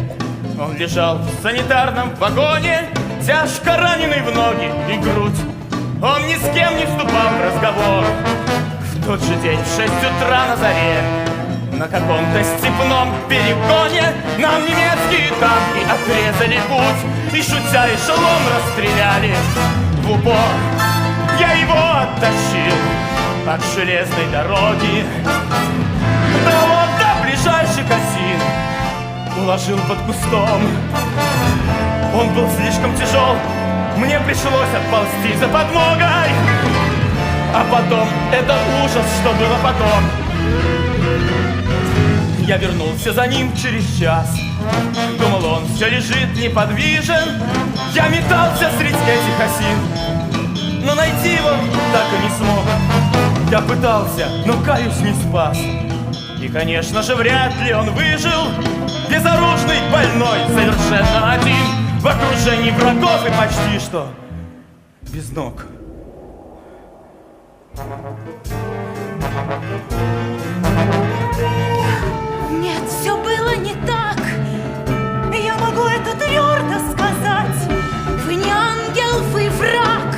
Он лежал в санитарном вагоне, тяжко раненый в ноги и грудь. Он ни с кем не вступал в разговор. В тот же день, в 6 утра на заре, на каком-то степном перегоне нам немецкие танки отрезали путь и, шутя, эшелон расстреляли в упор. Я его оттащил от железной дороги до ближайших осин, уложил под кустом. Он был слишком тяжел, мне пришлось отползти за подмогой. А потом, это ужас, что было потом. Я вернулся за ним через час. Думал, он все лежит неподвижен. Я метался среди этих осин, но найти его так и не смог. Я пытался, но, каюсь, не спас. И, конечно же, вряд ли он выжил. Безоружный, больной, совершенно один, в окружении врагов и почти что без ног. Нет, все было не так. Я могу это твердо сказать. Вы не ангел, вы враг.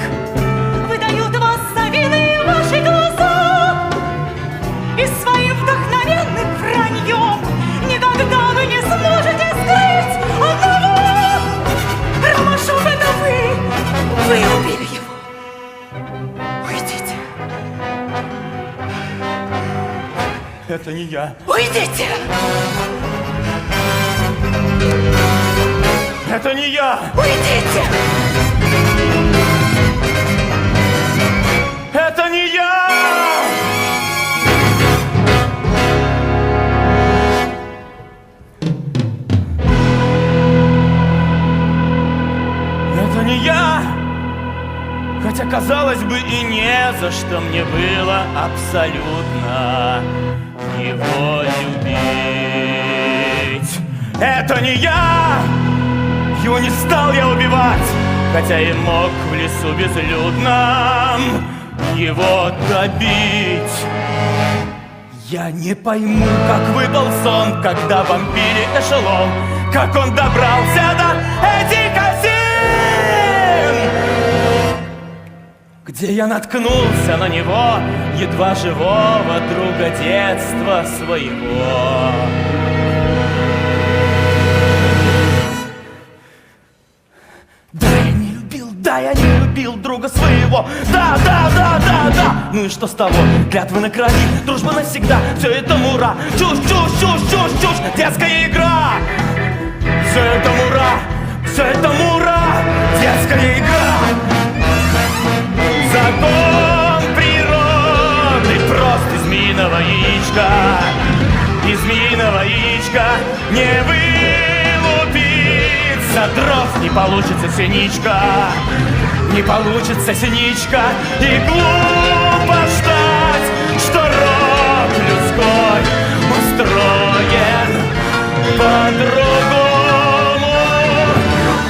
Выдают вас за вины ваши глаза. И своим вдохновенным враньем никогда вы не сможете скрыть одного. Ромашов, это вы. Вы убили его. Уйдите. Это не я. Уйдите! Это не я! Уйдите! Это не я! Это не я! Хотя, казалось бы, и не за что мне было абсолютно его любить. Это не я! Его не стал я убивать, хотя и мог в лесу безлюдном его добить. Я не пойму, как выпал сон, когда бомбили эшелон, как он добрался до этих осин, где я наткнулся на него, едва живого друга детства своего. Да, я не любил друга своего. Да. Ну и что с того? Клятвы на крови, дружба навсегда. Все это мура. Чушь. Детская игра. Все это мура. Детская игра. Закон природы. Просто змеиного яичка. Из змеиного яичка не вылупить. дров не получится синичка, не получится синичка, и глупо ждать, что род людской устроен по-другому.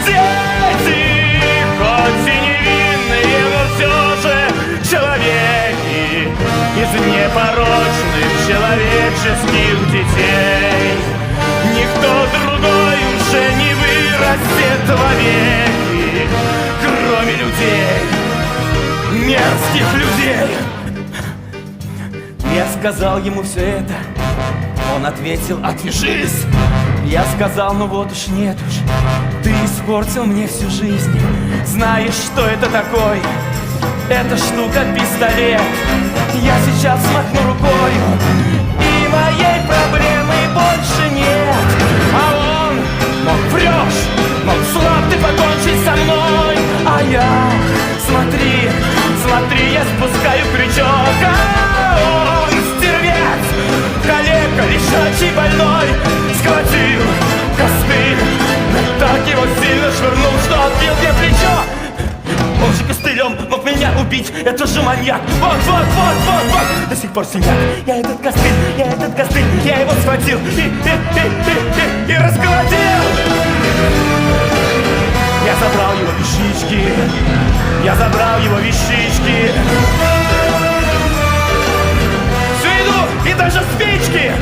Дети, хоть и невинные, но все же человеки из непорочных человеческих детей. Никто другой уже не вырастет вовеки, кроме людей, мерзких людей. Я сказал ему все это, он ответил: отвяжись. Я сказал: ну вот уж нет уж, ты испортил мне всю жизнь. Знаешь, что это такое? Эта штука пистолет. Я сейчас махну рукою, и моей проблемы больше нет. А он: мол, врешь, мол, слаб ты покончить со мной. А я: смотри, смотри, я спускаю крючок. А он стервец, калека, лежачий больной, схватил костыль, да так его сильно швырнул, что отбил мне плечо. Он же костылем мог меня убить, это же маньяк. Вот, вот, вот, вот, вот, до сих пор синяк. Я этот костыль, я его схватил и расколотил. Я забрал его вещички, я забрал его вещички. Всю еду и даже спички,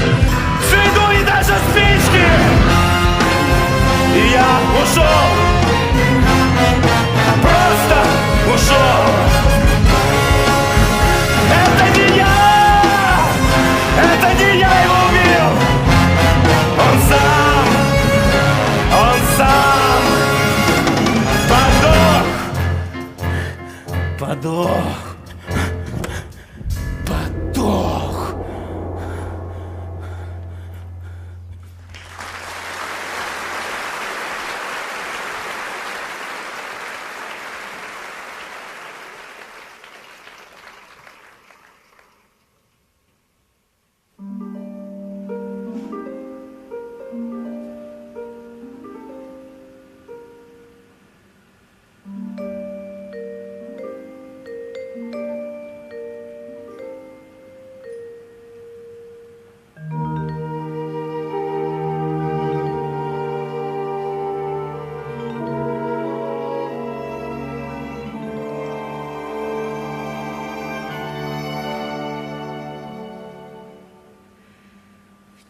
всю еду и даже спички. И я ушел, просто ушел. Это не я его убил. Он сам подох.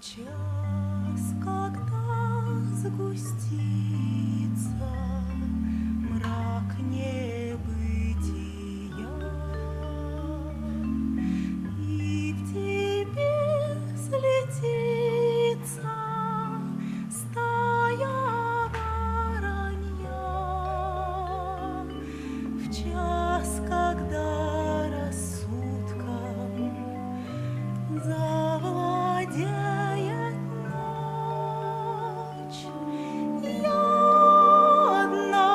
Час, когда сгустится мрак небытия, и в тебе слетится стая воронья. В час, когда рассудком завладеет ночь, я одна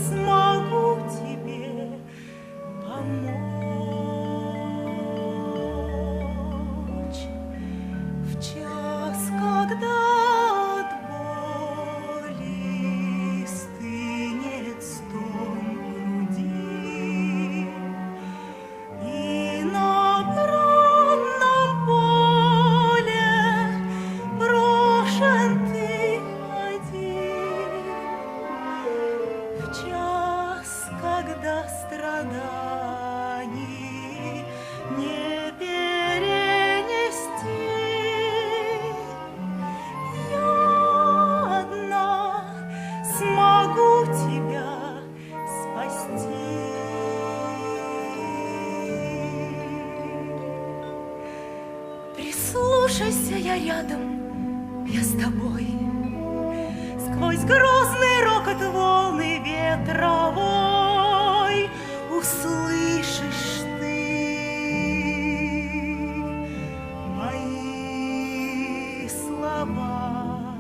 смогу тебе помочь. В час, когда от боли стынет стон груди, и на бранном поле брошен ты один. В час, когда страданий не перенести, я одна смогу тебя спасти. Прислушайся, я рядом, я с тобой. Сквозь грозный рокот волны ветровой услышишь ты мои слова.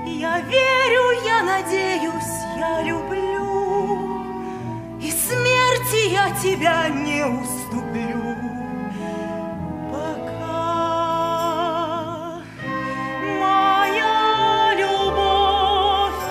Я верю, я надеюсь, я люблю, и смерти я тебя не уступлю. Пока моя любовь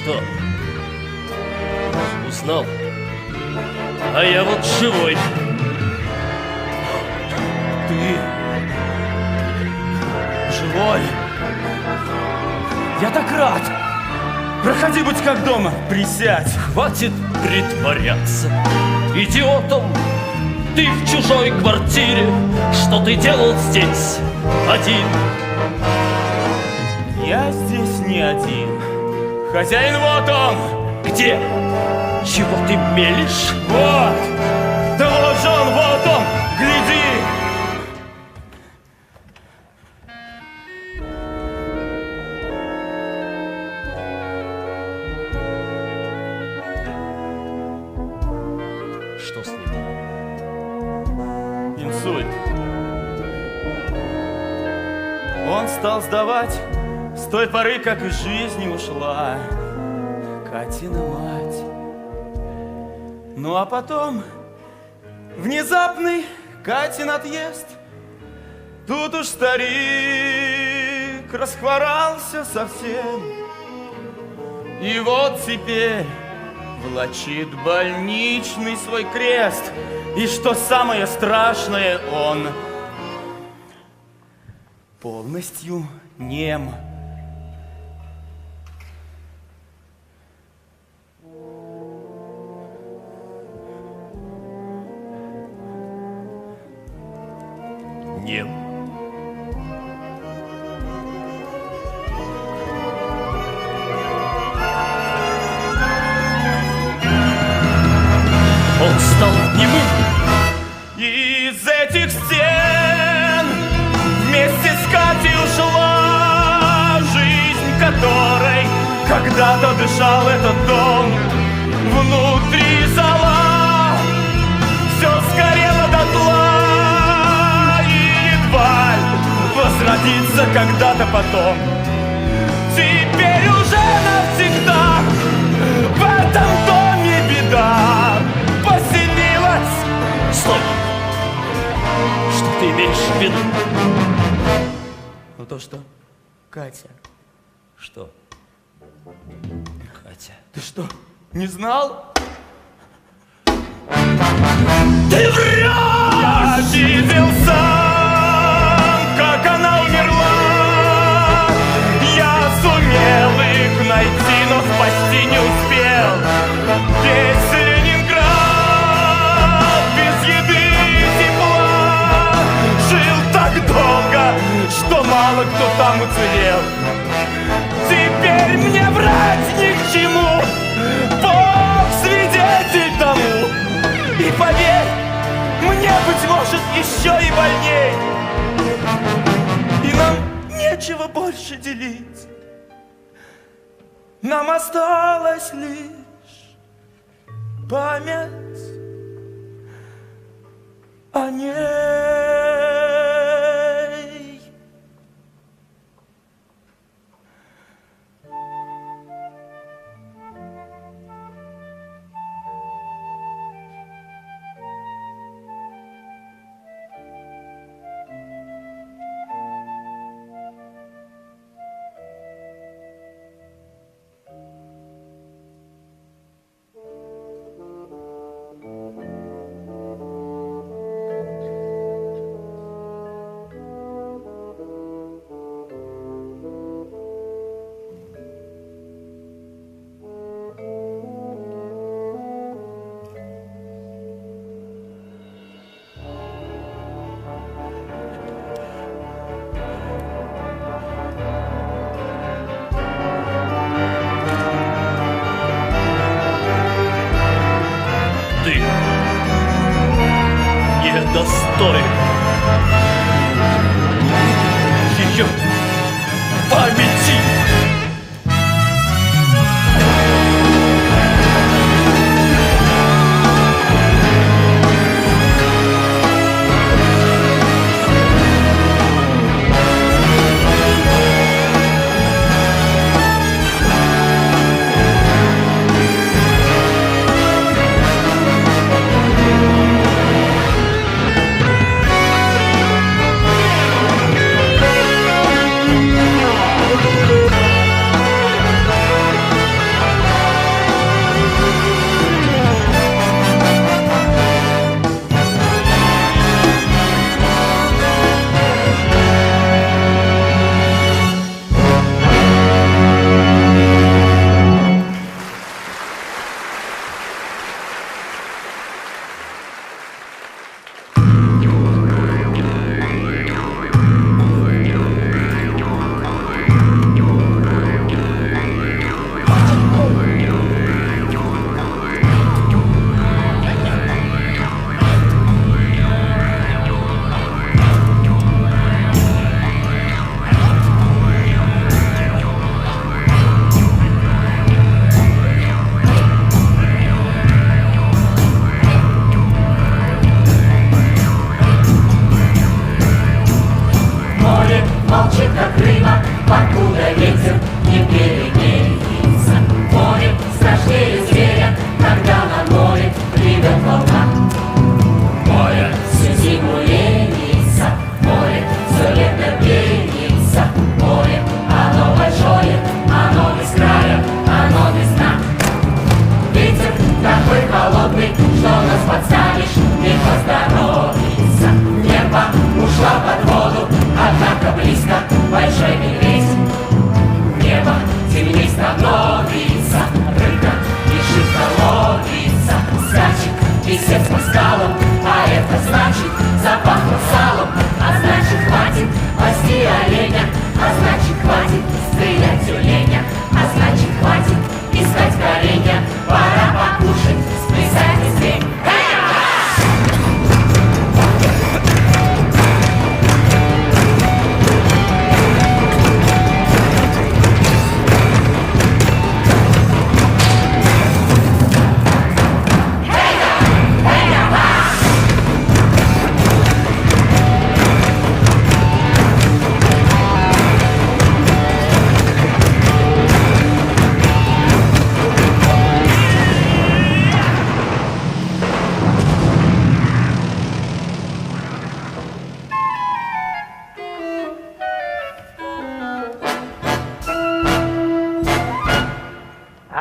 что, узнал? А я вот живой. Ты живой? Я так рад! Проходи, будь как дома, присядь. Хватит притворяться идиотом. Ты в чужой квартире. Что ты делал здесь один? Я здесь не один. Хозяин вот он. Где? Чего ты мелешь? Вот! Да вот же он, вот он! Гляди! Что с ним? Инсульт. Он стал сдавать с той поры, как из жизни ушла Катина мать. Ну а потом внезапный Катин отъезд. Тут уж старик расхворался совсем. И вот теперь влачит больничный свой крест. И что самое страшное, он полностью нем. Нем. Он стал немым. Из этих стен вместе с Катей ушла жизнь, которой когда-то дышал этот дом. Внутри зала все сгорело дотла, и едва возродится когда-то потом. Теперь уже навсегда в этом доме беда поселилась. Стой! Что ты имеешь в виду? Ну то что, Катя? Что? Катя. Ты что, не знал? Ты врешь! Я видел сам, как она умерла. Я сумел их найти, но спасти не успел. Весь Ленинград без еды и тепла жил так долго, что мало кто там уцелел. Теперь мне врать ни к чему, Бог свидетель тому. И поверь, мне, быть может, еще и больней. И нам нечего больше делить. Нам осталась лишь память о ней. Достоин ее памяти.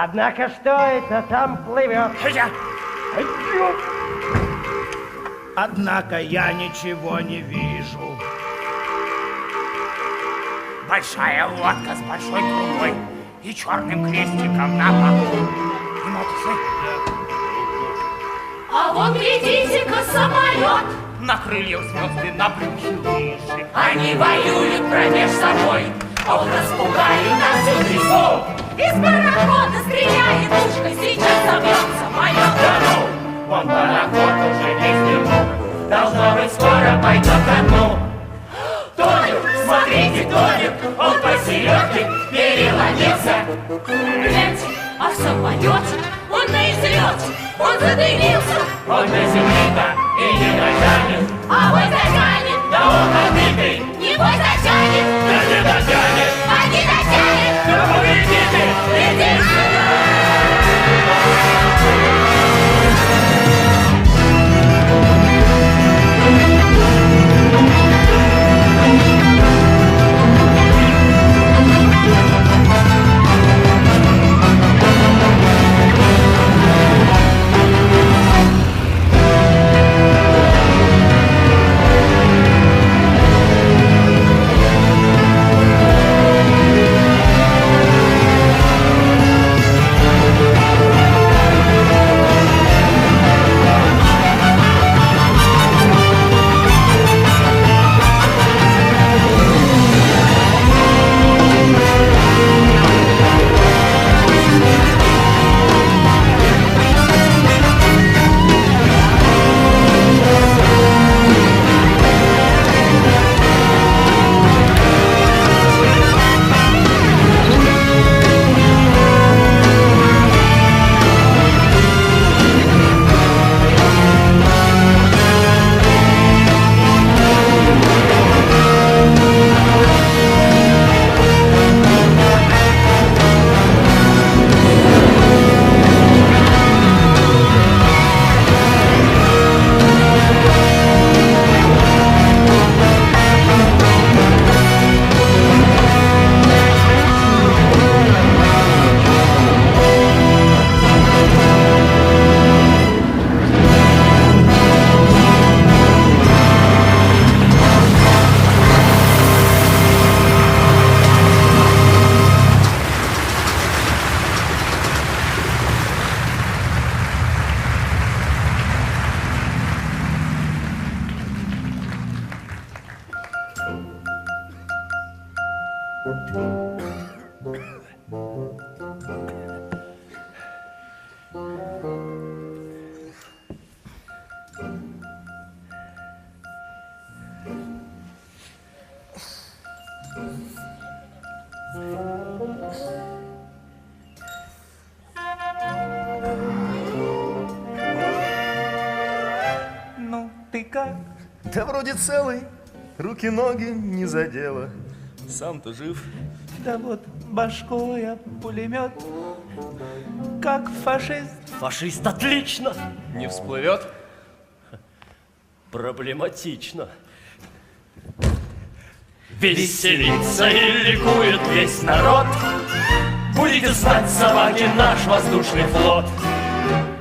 Однако что это там плывет? Однако я ничего не вижу. Большая лодка с большой трубой и черным крестиком на боку. И мотоцикл. А вот глядите-ка, самолет. На крыльях звезды, на брюхе лыжи. Они воюют промеж собой. Ох, распугали нас всю трясу. Из парохода стреляет пушка, сейчас собьет самолет. Да ну, вон пароход уже весь дыму. Должно быть, скоро пойдет ко дну. Тонет, смотрите, тонет, он посередке переломился. Гляньте, а в самолете он на излете, он задымился. Он на земле-то и не дотянет. А вы дотянет, Да он отбитый, не вы дотянет, да не дотянет. а не дотянет. Да победите, Летите! Ну, ты как? Да вроде целый, руки-ноги не задело. Сам-то жив. Да вот башкой я пулемет, как фашист. Фашист отлично. Не всплывет? Проблематично. Веселится и ликует весь народ. Будете знать, собаки, наш воздушный флот.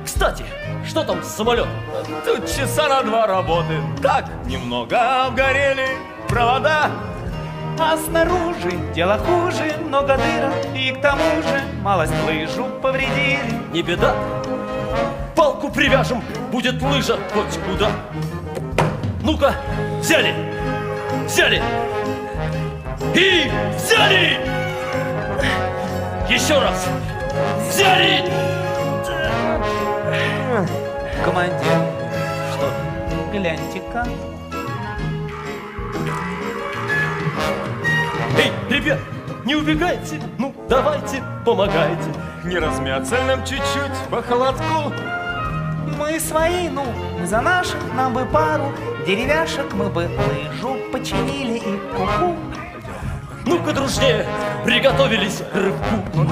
Кстати, что там с самолетом? Тут часа на 2 работы. Так, немного обгорели провода. А снаружи дело хуже, много дырок. И к тому же малость лыжу повредили. Не беда. Палку привяжем, будет лыжа хоть куда. Ну-ка, взяли! Взяли! И взяли! Еще раз! Взяли! Командир, Что? гляньте-ка. Эй, ребят, не убегайте! Ну, давайте, помогайте. Не размяться нам чуть-чуть по холодку. Мы свои, ну, мы за наших, нам бы пару деревяшек, мы бы лыжу починили и ку-ку. Ну-ка, дружнее, приготовились к рывку.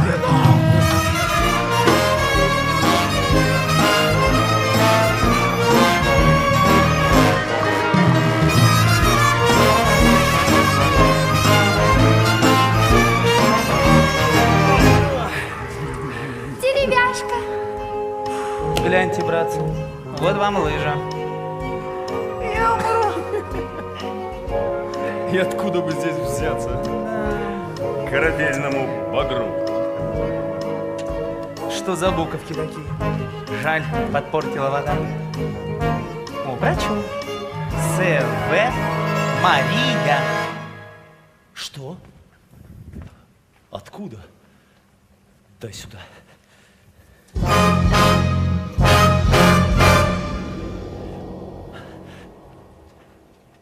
гляньте, братцы, вот вам лыжа. И откуда бы здесь взяться корабельному багру? Что за буковки такие? Жаль, подпортила вода. О, прочу. С.В. Мария. Что? Откуда? Дай сюда.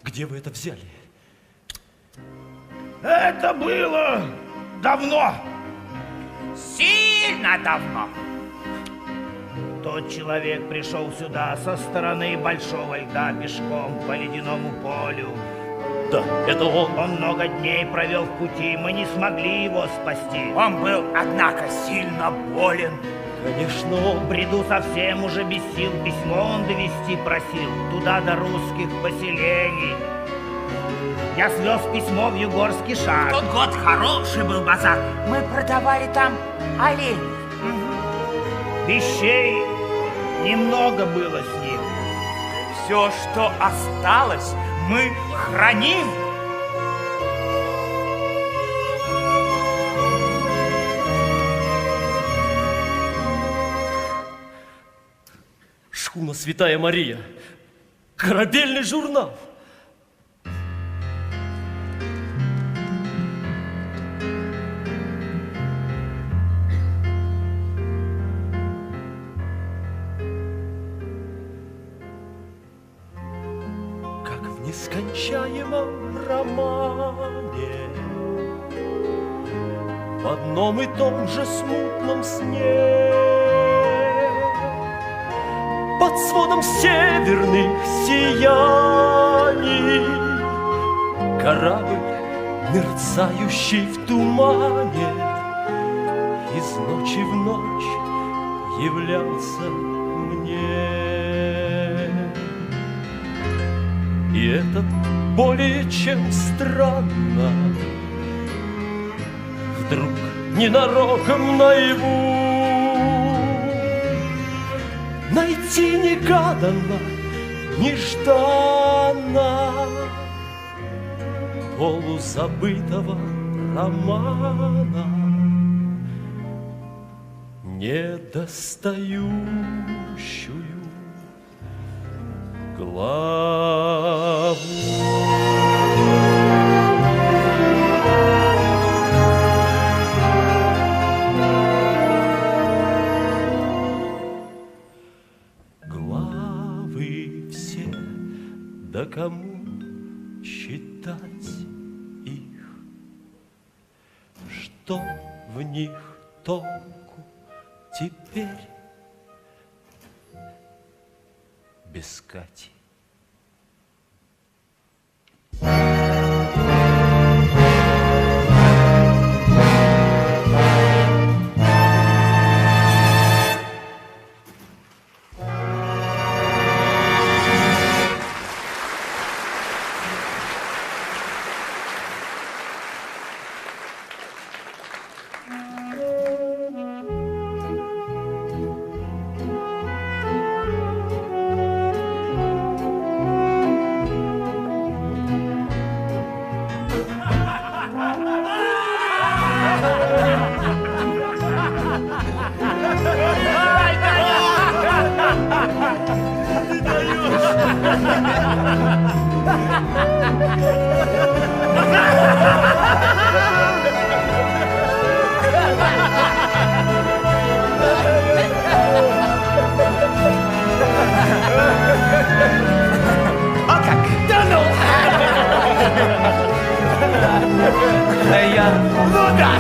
Где вы это взяли? Это было давно. Сильно давно. Тот человек пришел сюда со стороны большого льда пешком по ледяному полю. Да, это он. Он много дней провел в пути, мы не смогли его спасти. Он был, однако, сильно болен. Конечно, В он. бреду совсем уже без сил, письмо он довести просил, туда до русских поселений. Я свез письмо в Югорский Шар. Тот год хороший был базар. Мы продавали там оленей. Вещей немного было с ним. Все, что осталось, мы храним. Шхуна Святая Мария. Корабельный журнал. Как в нескончаемом романе, в одном и том же смутном сне, под сводом северных сияний, корабль, мерцающий в тумане, из ночи в ночь являлся мне. И это более чем странно, вдруг ненароком наяву найти негаданно, нежданно полузабытого романа недостающую главу. Да кому читать их? Что в них толку теперь без Кати? Да я... Ну да!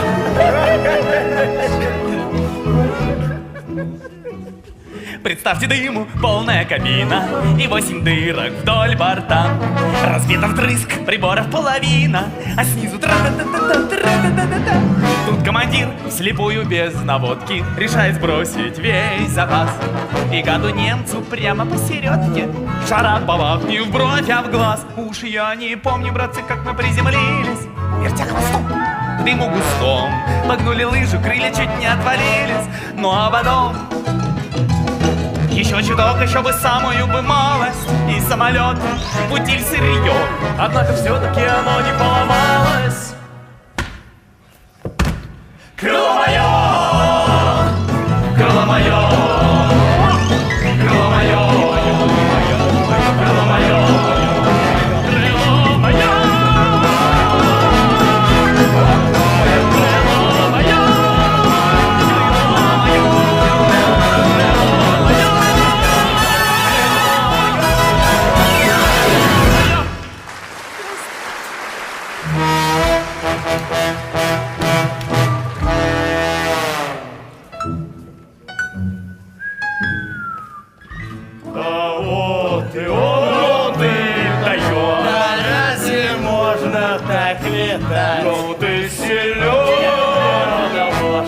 Представьте дыму, полная кабина и 8 дырок вдоль борта. Разбито вдрызг, приборов половина, а снизу тра-та-та-та-та-та-та-та-та. Тут командир, вслепую без наводки, решает сбросить весь запас. И гаду немцу прямо посередке шарапова не в бровь, а в глаз. Уж я не помню, братцы, как мы приземлились, вертя хвостом к дыму густом. Погнули лыжу, крылья чуть не отвалились, ну а потом Еще чуток, еще бы самую бы малость. И самолет, путиль сырье. Однако все-таки оно не поломалось. Крыло мое, крыло мое, крыло мое, крыло мое, крыло мое. Вот ты даешь. Да разве можно так летать? Ну ты силен,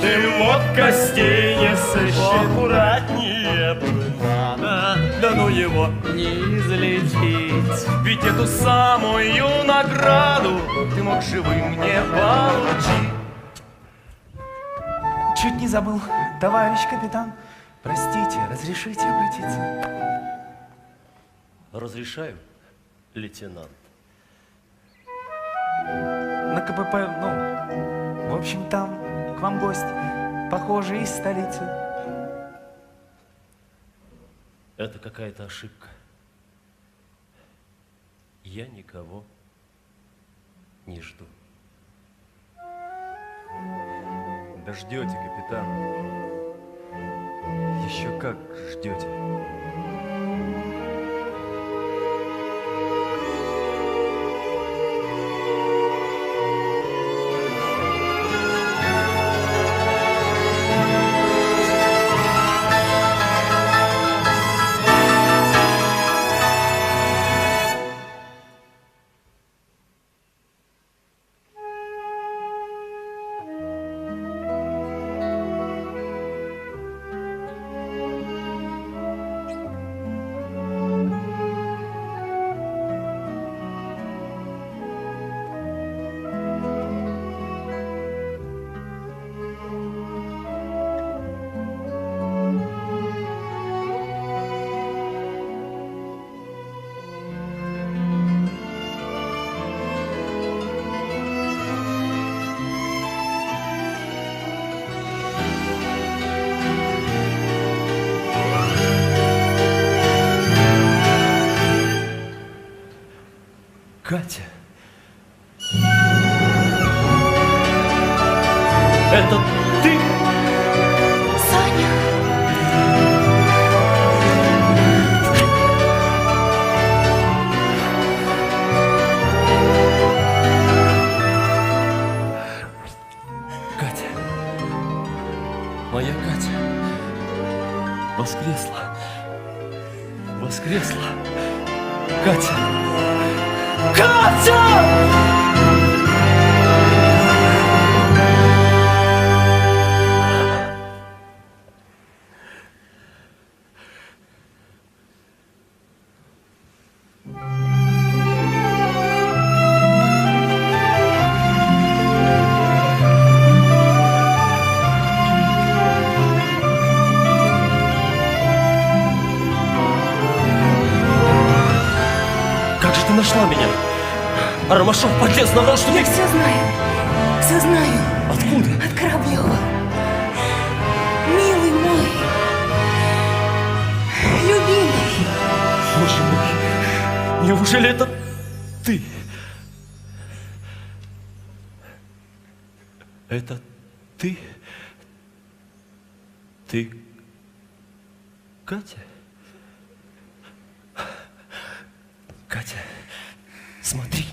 ты вот костей не сыщешь. Аккуратнее бы надо, да ну его Не излечить. Ведь эту самую награду ты мог живым мне получить. Чуть не забыл, товарищ капитан. Простите, разрешите обратиться? Разрешаю, лейтенант. На КПП, в общем, там к вам гость, похоже, из столицы. Это какая-то ошибка. Я никого не жду. Да ждете, капитан. Еще как ждете. Катя. Это ты? Саня. Катя. Моя Катя. Воскресла. Воскресла. Катя. Катя! Как же ты нашла меня? Ромашов подлец наврал, что Я все знаю. Все знаю. Откуда? От Кораблева. Милый мой. Любимый. Боже мой, неужели это ты? Это ты? Ты Катя? Катя, смотри.